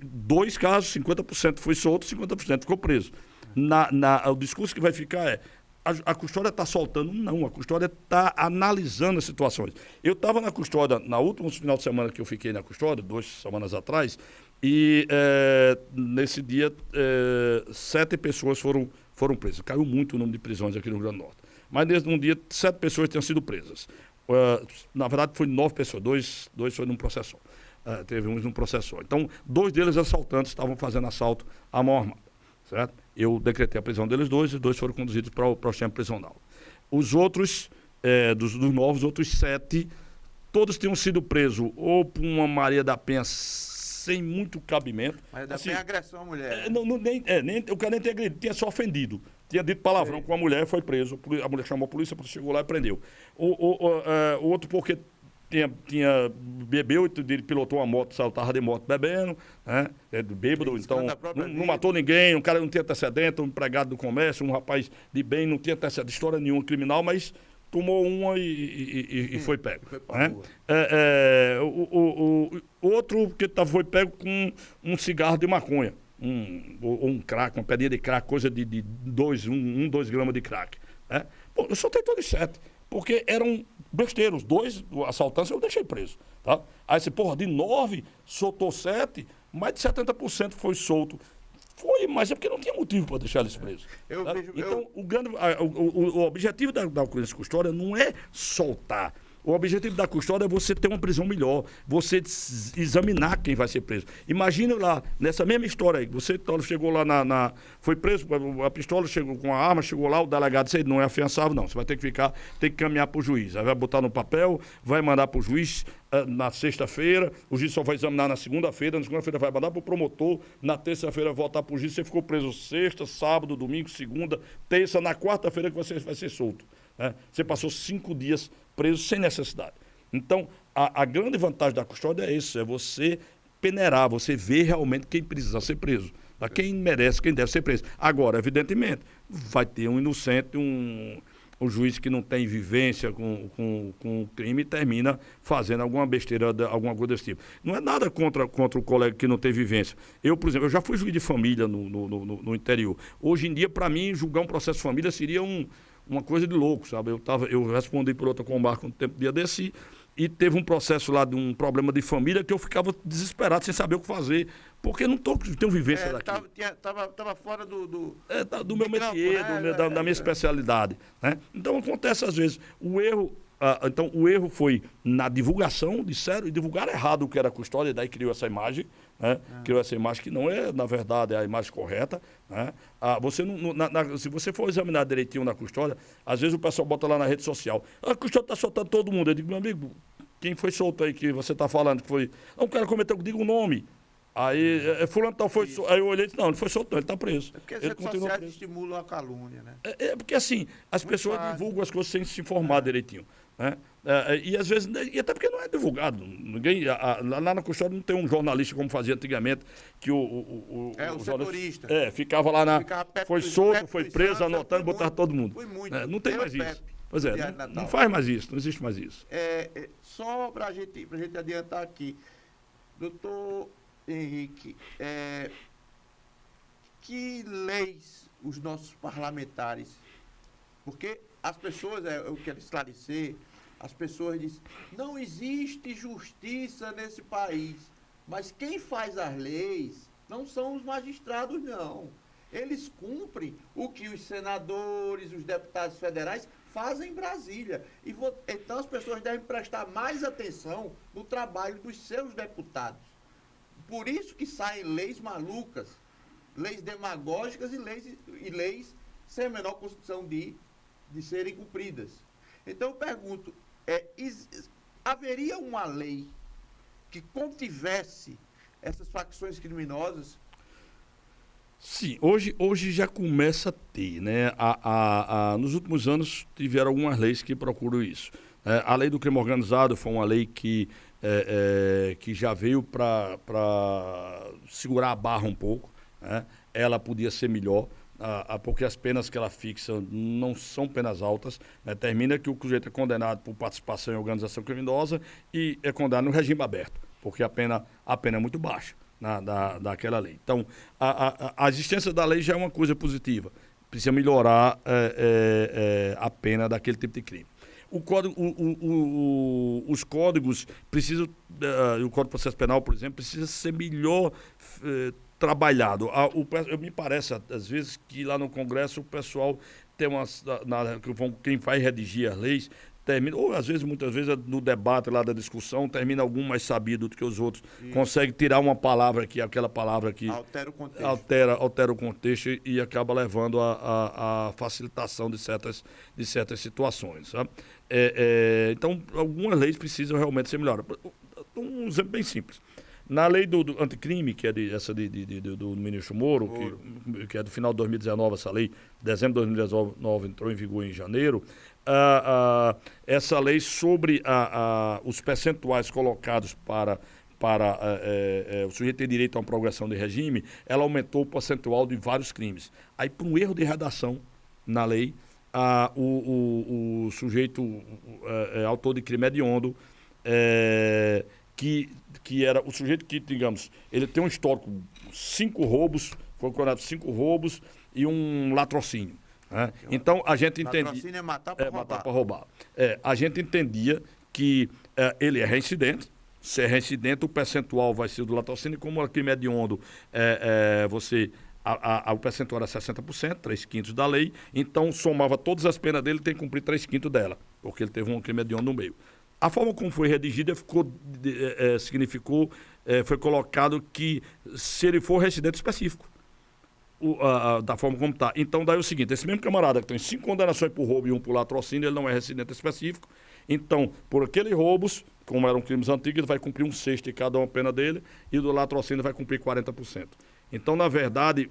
2 casos, 50% foi solto, 50% ficou preso. O discurso que vai ficar é, a custódia está soltando? Não, a custódia está analisando as situações. Eu estava na custódia, na última final de semana que eu fiquei na custódia, 2 semanas atrás, e nesse dia 7 pessoas foram presas. Caiu muito o número de prisões aqui no Rio Grande do Norte. Mas num dia 7 pessoas tinham sido presas. Na verdade, foi 9 pessoas, 2 foi num processo. Teve uns num processo. Então, 2 deles assaltantes estavam fazendo assalto à mão armada. Certo? Eu decretei a prisão deles 2 e 2 foram conduzidos para o sistema prisional. Os outros, dos novos, outros 7, todos tinham sido presos ou por uma Maria da Penha sem muito cabimento. Maria da Penha é agressão à mulher. O cara nem tinha agredido, tinha só ofendido. Tinha dito palavrão com a mulher e foi preso. A mulher chamou a polícia chegou lá e prendeu. O outro porque bebeu, ele pilotou uma moto, estava de moto bebendo, né? Bêbado, então não matou ninguém, um cara não tinha antecedente, um empregado do comércio, um rapaz de bem, não tinha antecedente, história nenhuma criminal, mas tomou uma e foi pego. Né? O outro que foi pego com um cigarro de maconha, um crack, uma pedrinha de crack, coisa de 2 gramas de crack. Né? Pô, eu soltei todos 7. Porque eram besteiros, 2 assaltantes eu deixei preso. Tá? Aí você, porra, de 9, soltou 7, mais de 70% foi solto. Foi, mas é porque não tinha motivo para deixar eles presos. Então, o objetivo da audiência de custódia não é soltar. O objetivo da custódia é você ter uma prisão melhor, você examinar quem vai ser preso. Imagina lá, nessa mesma história aí, você chegou lá foi preso, a pistola chegou com a arma, chegou lá, o delegado disse, não é afiançável, não, você vai ter que tem que caminhar para o juiz. Aí vai botar no papel, vai mandar para o juiz na sexta-feira, o juiz só vai examinar na segunda-feira vai mandar para o promotor, na terça-feira voltar para o juiz, você ficou preso sexta, sábado, domingo, segunda, terça, na quarta-feira que você vai ser solto. Né? Você passou 5 dias preso sem necessidade. Então, a grande vantagem da custódia é isso, é você peneirar, você ver realmente quem precisa ser preso, tá? Quem merece, quem deve ser preso. Agora, evidentemente, vai ter um inocente, um juiz que não tem vivência com o crime e termina fazendo alguma besteira, alguma coisa desse tipo. Não é nada contra o colega que não tem vivência. Eu, por exemplo, eu já fui juiz de família no interior. Hoje em dia, para mim, julgar um processo de família seria uma coisa de louco, sabe? Eu respondi por outra comarca um dia desse e teve um processo lá de um problema de família que eu ficava desesperado, sem saber o que fazer, porque não tenho vivência daqui. Tava fora do meu métier, né? da minha especialidade. Né? Então acontece às vezes. O erro foi na divulgação, disseram e divulgaram errado o que era a custódia, e daí criou essa imagem, né? Criou essa imagem que não é, na verdade, a imagem correta. Né? Se você for examinar direitinho na custódia, às vezes o pessoal bota lá na rede social, a custódia está soltando todo mundo. Eu digo, meu amigo, quem foi solto aí que você está falando que foi? Não, o cara cometeu, diga o nome. Aí, fulano tal foi solto. Aí eu olhei e disse, não, ele foi solto, ele está preso. É porque as redes sociais estimulam a calúnia, né? Porque assim, as pessoas divulgam as coisas sem se informar direitinho. né? E às vezes, e até porque não é divulgado. Ninguém, lá na custódia não tem um jornalista como fazia antigamente, que o setorista. Ficava lá foi solto, foi preso, anotando, botava todo mundo. Foi muito. Não tem mais isso. Pois é, não faz mais isso, não existe mais isso. Só para a gente adiantar aqui, doutor Henrique, que leis os nossos parlamentares, porque as pessoas, eu quero esclarecer, as pessoas dizem, não existe justiça nesse país, mas quem faz as leis não são os magistrados, não. Eles cumprem o que os senadores, os deputados federais fazem em Brasília. Então as pessoas devem prestar mais atenção no trabalho dos seus deputados. Por isso que saem leis malucas, leis demagógicas e leis sem a menor condição de serem cumpridas. Então eu pergunto, haveria uma lei que contivesse essas facções criminosas? Sim, hoje já começa a ter, né? Nos últimos anos tiveram algumas leis que procuram isso. A lei do crime organizado foi uma lei que já veio para segurar a barra um pouco, né? Ela podia ser melhor, porque as penas que ela fixa não são penas altas, né? Termina que o sujeito é condenado por participação em organização criminosa e é condenado no regime aberto, porque a pena é muito baixa daquela lei. Então, a existência da lei já é uma coisa positiva. Precisa melhorar a pena daquele tipo de crime. Os códigos precisam, o Código de Processo Penal, por exemplo, precisa ser melhor trabalhado. Me parece, às vezes, que lá no Congresso o pessoal tem quem vai redigir as leis, termina, ou às vezes, muitas vezes, no debate lá da discussão, termina algum mais sabido do que os outros. Isso. Consegue tirar uma palavra aqui, aquela palavra que altera o contexto. Altera o contexto e acaba levando a facilitação de certas situações. Sabe? Então, algumas leis precisam realmente ser melhoradas. Um exemplo bem simples. Na lei do anticrime, que é do ministro Moro, que é do final de 2019, essa lei, dezembro de 2019, entrou em vigor em janeiro, essa lei sobre os percentuais colocados para o sujeito ter direito a uma progressão de regime, ela aumentou o percentual de vários crimes. Aí, por um erro de redação na lei, o sujeito autor de crime hediondo, que era o sujeito que, digamos, ele tem um histórico, 5 roubos, foi condenado 5 roubos e um latrocínio. Né? Então, a gente entendia... Latrocínio é matar para roubar. Matar para roubar. A gente entendia que ele é reincidente. Se é reincidente, o percentual vai ser do latrocínio. Como o crime hediondo, o percentual era 60%, 3/5 da lei. Então, somava todas as penas dele, tem que cumprir 3/5 dela, porque ele teve um crime hediondo no meio. A forma como foi redigida foi colocado que se ele for reincidente específico, da forma como está. Então, daí é o seguinte, esse mesmo camarada que tem 5 condenações por roubo e 1 por latrocínio, ele não é reincidente específico. Então, por aqueles roubos, como eram crimes antigos, ele vai cumprir 1/6 de cada uma pena dele e do latrocínio vai cumprir 40%. Então, na verdade,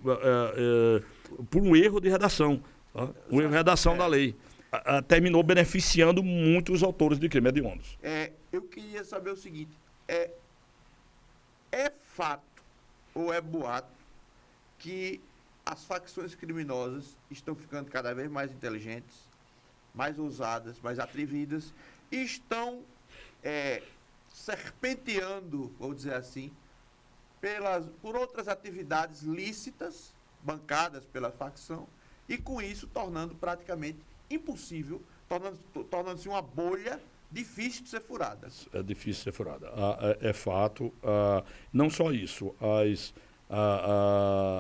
por um erro de redação, tá? Um erro de redação da lei. Terminou beneficiando muito os autores de crime hediondos. Eu queria saber o seguinte, é fato ou é boato que as facções criminosas estão ficando cada vez mais inteligentes, mais ousadas, mais atrevidas, e estão serpenteando, vou dizer assim, por outras atividades lícitas, bancadas pela facção, e com isso tornando praticamente impossível, tornando-se uma bolha difícil de ser furada. É difícil de ser furada. É fato. Não só isso.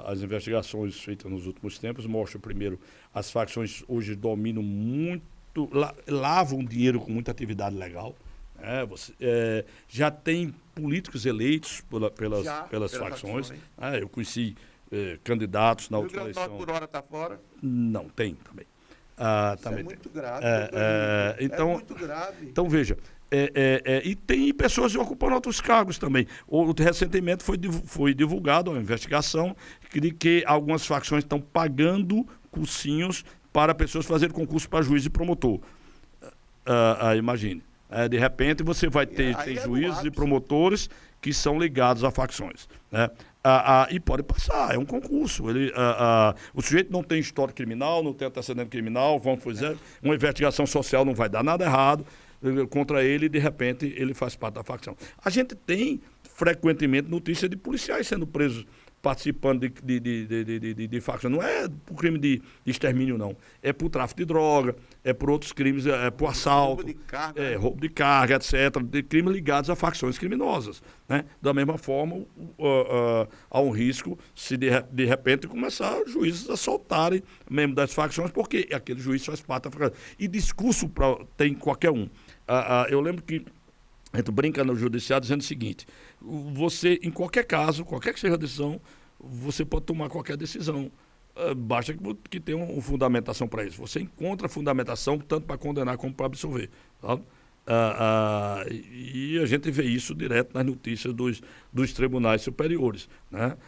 As investigações feitas nos últimos tempos mostram, primeiro, as facções hoje dominam muito, lavam dinheiro com muita atividade legal. Já tem políticos eleitos pelas facções. Eu conheci candidatos na última eleição. O Rio Grande do Norte por hora está fora? Não, tem também. Também. É muito grave. É muito grave. Então, veja, e tem pessoas ocupando outros cargos também. Recentemente foi divulgado uma investigação de que algumas facções estão pagando cursinhos para pessoas fazerem concurso para juiz e promotor. imagine. De repente você vai ter tem juízes e promotores que são ligados a facções, né? E pode passar, é um concurso. O sujeito não tem história criminal, não tem antecedente criminal, vamos fazer uma investigação social, não vai dar nada errado contra ele e de repente ele faz parte da facção. A gente tem frequentemente notícia de policiais sendo presos participando de facção. Não é por crime de extermínio, não. É por tráfico de droga, é por outros crimes, é por assalto, roubo de carga, etc. De crimes ligados a facções criminosas, né? Da mesma forma, há um risco se de repente começar juízes a soltarem membros das facções, porque aquele juiz faz parte da facção. E discurso tem qualquer um. Eu lembro que a gente brinca no judiciário dizendo o seguinte: você, em qualquer caso, qualquer que seja a decisão, você pode tomar qualquer decisão. Basta que tenha uma fundamentação para isso. Você encontra fundamentação tanto para condenar como para absolver. Tá? E a gente vê isso direto nas notícias dos tribunais superiores, né?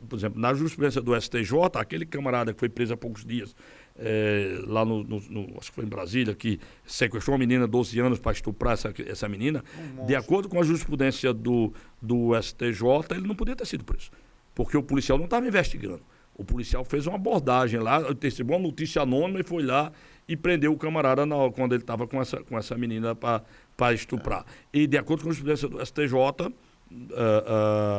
Por exemplo, na jurisprudência do STJ, aquele camarada que foi preso há poucos dias, lá acho que foi em Brasília, que sequestrou uma menina de 12 anos para estuprar essa menina, de acordo com a jurisprudência do STJ, ele não podia ter sido preso, porque o policial não estava investigando. O policial fez uma abordagem lá, recebeu uma notícia anônima e foi lá e prendeu o camarada quando ele estava com essa menina para estuprar. E de acordo com a jurisprudência do STJ,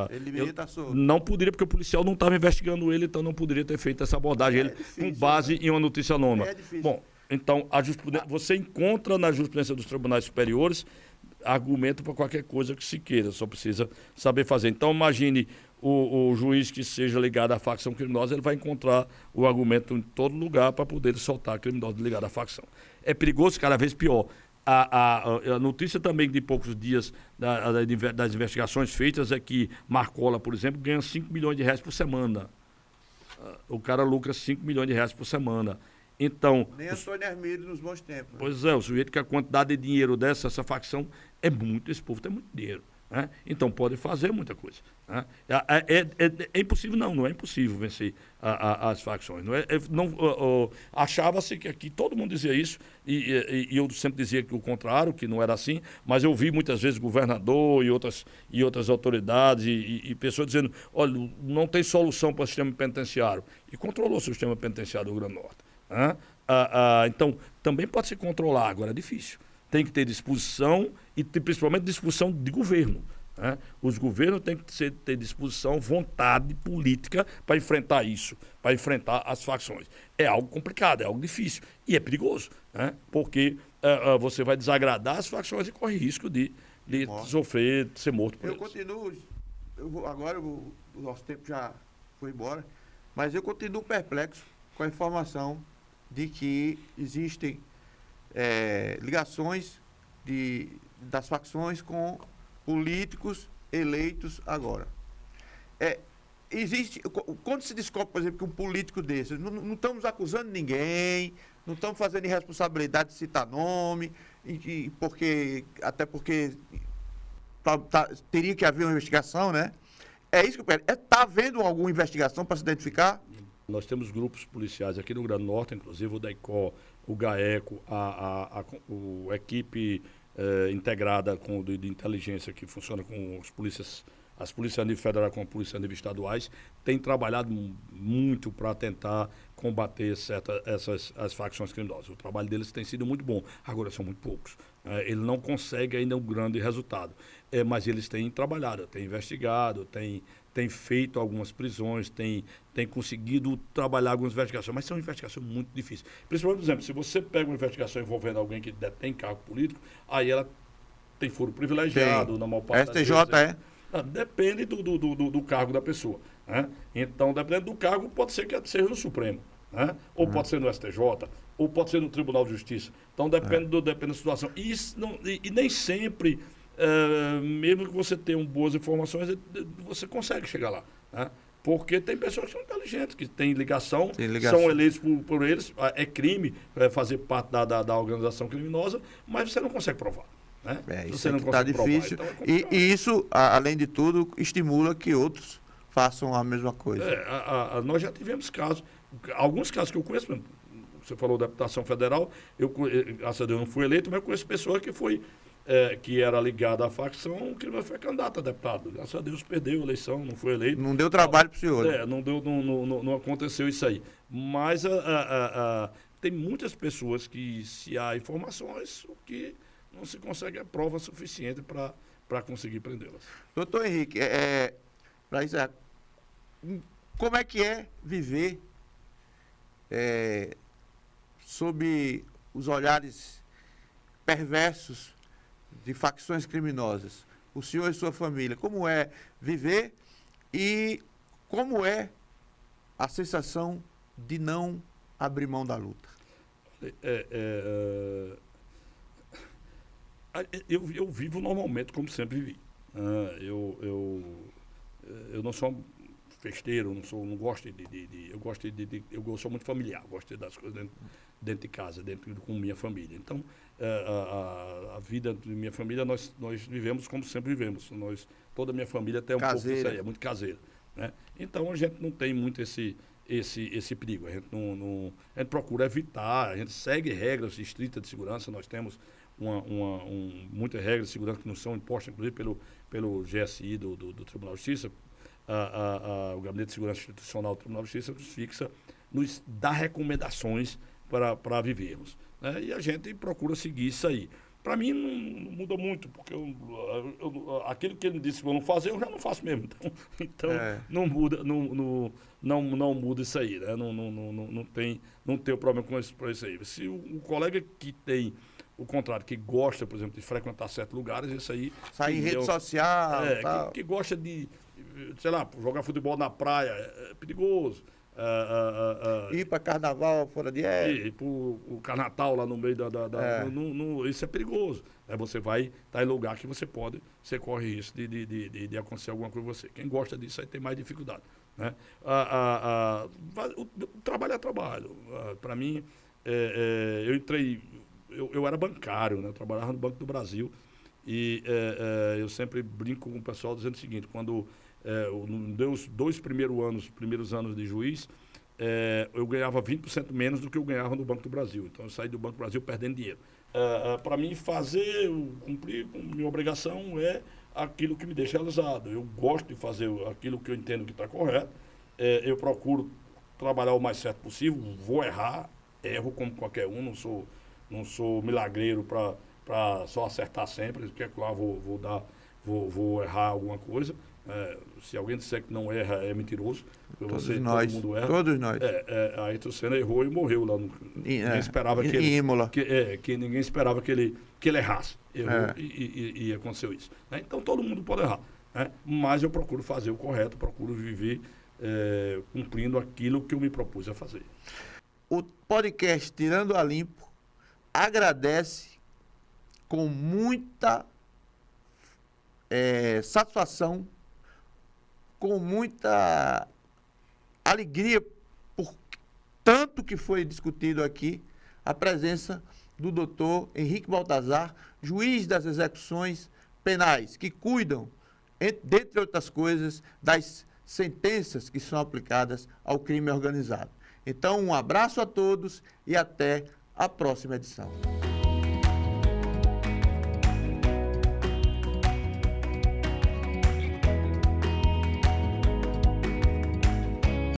ele tá solto. Não poderia, porque o policial não estava investigando ele, então não poderia ter feito essa abordagem com base em uma notícia anônima. Bom, então você encontra na jurisprudência dos tribunais superiores argumento para qualquer coisa que se queira, só precisa saber fazer. Então imagine o juiz que seja ligado à facção criminosa, ele vai encontrar o argumento em todo lugar para poder soltar criminosos ligados à facção. É perigoso, cada vez pior. A notícia também de poucos dias das investigações feitas é que Marcola, por exemplo, ganha 5 milhões de reais por semana. O cara lucra 5 milhões de reais por semana. Então, nem Antônio Hermílio nos bons tempos. Né? Pois é, o sujeito que a quantidade de dinheiro essa facção é muito, esse povo tem muito dinheiro. Né? Então pode fazer muita coisa. Né? É impossível, não é impossível vencer as facções. Achava-se que aqui todo mundo dizia isso, e eu sempre dizia que o contrário, que não era assim, mas eu vi muitas vezes governador e outras autoridades e pessoas dizendo: olha, não tem solução para o sistema penitenciário. E controlou o sistema penitenciário do Rio Grande do Norte. Né? Então, também pode se controlar, agora é difícil. Tem que ter disposição e principalmente disposição de governo. Né? Os governos têm que ter disposição, vontade política para enfrentar isso, para enfrentar as facções. É algo complicado, é algo difícil e é perigoso, né? Porque você vai desagradar as facções e corre risco de sofrer, de ser morto por eles. Continuo, agora o nosso tempo já foi embora, mas eu continuo perplexo com a informação de que existem ligações das facções com políticos eleitos agora. Quando se descobre, por exemplo, que um político desse, não estamos acusando ninguém, não estamos fazendo irresponsabilidade de citar nome, até porque teria que haver uma investigação, né? É isso que eu quero. Está havendo alguma investigação para se identificar? Nós temos grupos policiais aqui no Rio Grande do Norte, inclusive o DEICO, o GAECO, a equipe integrada de inteligência que funciona com as polícias a nível federal com a polícia a nível estaduais, tem trabalhado muito para tentar combater as facções criminosas. O trabalho deles tem sido muito bom, agora são muito poucos. Ele não consegue ainda um grande resultado, mas eles têm trabalhado, têm investigado, têm feito algumas prisões, têm conseguido trabalhar algumas investigações, mas são investigações muito difíceis. Principalmente, por exemplo, se você pega uma investigação envolvendo alguém que detém cargo político, aí ela tem foro privilegiado, na maior parte STJ das vezes. Depende do cargo da pessoa. Né? Então, dependendo do cargo, pode ser que seja no Supremo, né? Ou pode ser no STJ, ou pode ser no Tribunal de Justiça. Então, depende da situação. E nem sempre, mesmo que você tenha boas informações, você consegue chegar lá. Né? Porque tem pessoas que são inteligentes, que têm ligação, são eleitos por eles, é crime fazer parte da organização criminosa, mas você não consegue provar. Né? Isso está difícil. Provar, então e isso, além de tudo, estimula que outros façam a mesma coisa. Nós já tivemos casos, alguns casos que eu conheço, Você falou da deputação federal, graças a Deus não fui eleito, mas eu conheço pessoa que era ligada à facção, que não foi candidato a deputado. Graças a Deus perdeu a eleição, não foi eleito. Não deu trabalho para o senhor. Não aconteceu isso aí. Mas tem muitas pessoas que, se há informações, que não se consegue a prova suficiente para conseguir prendê-las. Doutor Henrique, para isso, como é que é viver sob os olhares perversos de facções criminosas? O senhor e sua família, como é viver e como é a sensação de não abrir mão da luta? Eu vivo normalmente como sempre vivi. Eu não sou festeiro, não gosto eu sou muito familiar, gosto das coisas dentro de casa, com minha família. Então, a vida de minha família, nós vivemos como sempre vivemos. Toda a minha família tem um pouco disso aí, é muito caseira, né? Então, a gente não tem muito esse perigo. A gente procura evitar, a gente segue regras estritas de segurança. Nós temos muitas regras de segurança que nos são impostas, inclusive pelo GSI do Tribunal de Justiça. O Gabinete de Segurança Institucional do Tribunal de Justiça nos dá recomendações para vivermos, né? E a gente procura seguir isso aí. Para mim não muda muito, porque aquilo que ele disse que eu não fazer, eu já não faço mesmo. Então não muda, não muda isso aí, né? Não tem problema com isso aí. Se o colega que tem o contrário, que gosta, por exemplo, de frequentar certos lugares, isso aí... Sair em rede social, tal. Que gosta de, sei lá, jogar futebol na praia, é perigoso. Ir para carnaval fora de época. Ir para o carnatal lá no meio isso é perigoso. Aí você vai estar em lugar que você corre risco de acontecer alguma coisa com você. Quem gosta disso aí tem mais dificuldade, né? O trabalho é trabalho. Para mim, eu era bancário, né? Eu trabalhava no Banco do Brasil e eu sempre brinco com o pessoal dizendo o seguinte: quando deu os primeiros anos de juiz, eu ganhava 20% menos do que eu ganhava no Banco do Brasil. Então eu saí do Banco do Brasil perdendo dinheiro. Para mim, cumprir com minha obrigação é aquilo que me deixa realizado. Eu gosto de fazer aquilo que eu entendo que está correto. Eu procuro trabalhar o mais certo possível. Vou erro como qualquer um, não sou milagreiro para só acertar sempre, porque claro, vou errar alguma coisa. Se alguém disser que não erra, é mentiroso. Todo mundo erra. Todos nós. Ayrton Senna errou e morreu lá. Ninguém esperava que ele, Imola. que ninguém esperava que ele errasse. Errou e aconteceu isso, né? Então todo mundo pode errar, né? Mas eu procuro fazer o correto, procuro viver cumprindo aquilo que eu me propus a fazer. O podcast Tirando a Limpo agradece com muita satisfação, com muita alegria por tanto que foi discutido aqui, a presença do doutor Henrique Baltazar, juiz das execuções penais, que cuidam, dentre outras coisas, das sentenças que são aplicadas ao crime organizado. Então, um abraço a todos e até a próxima edição.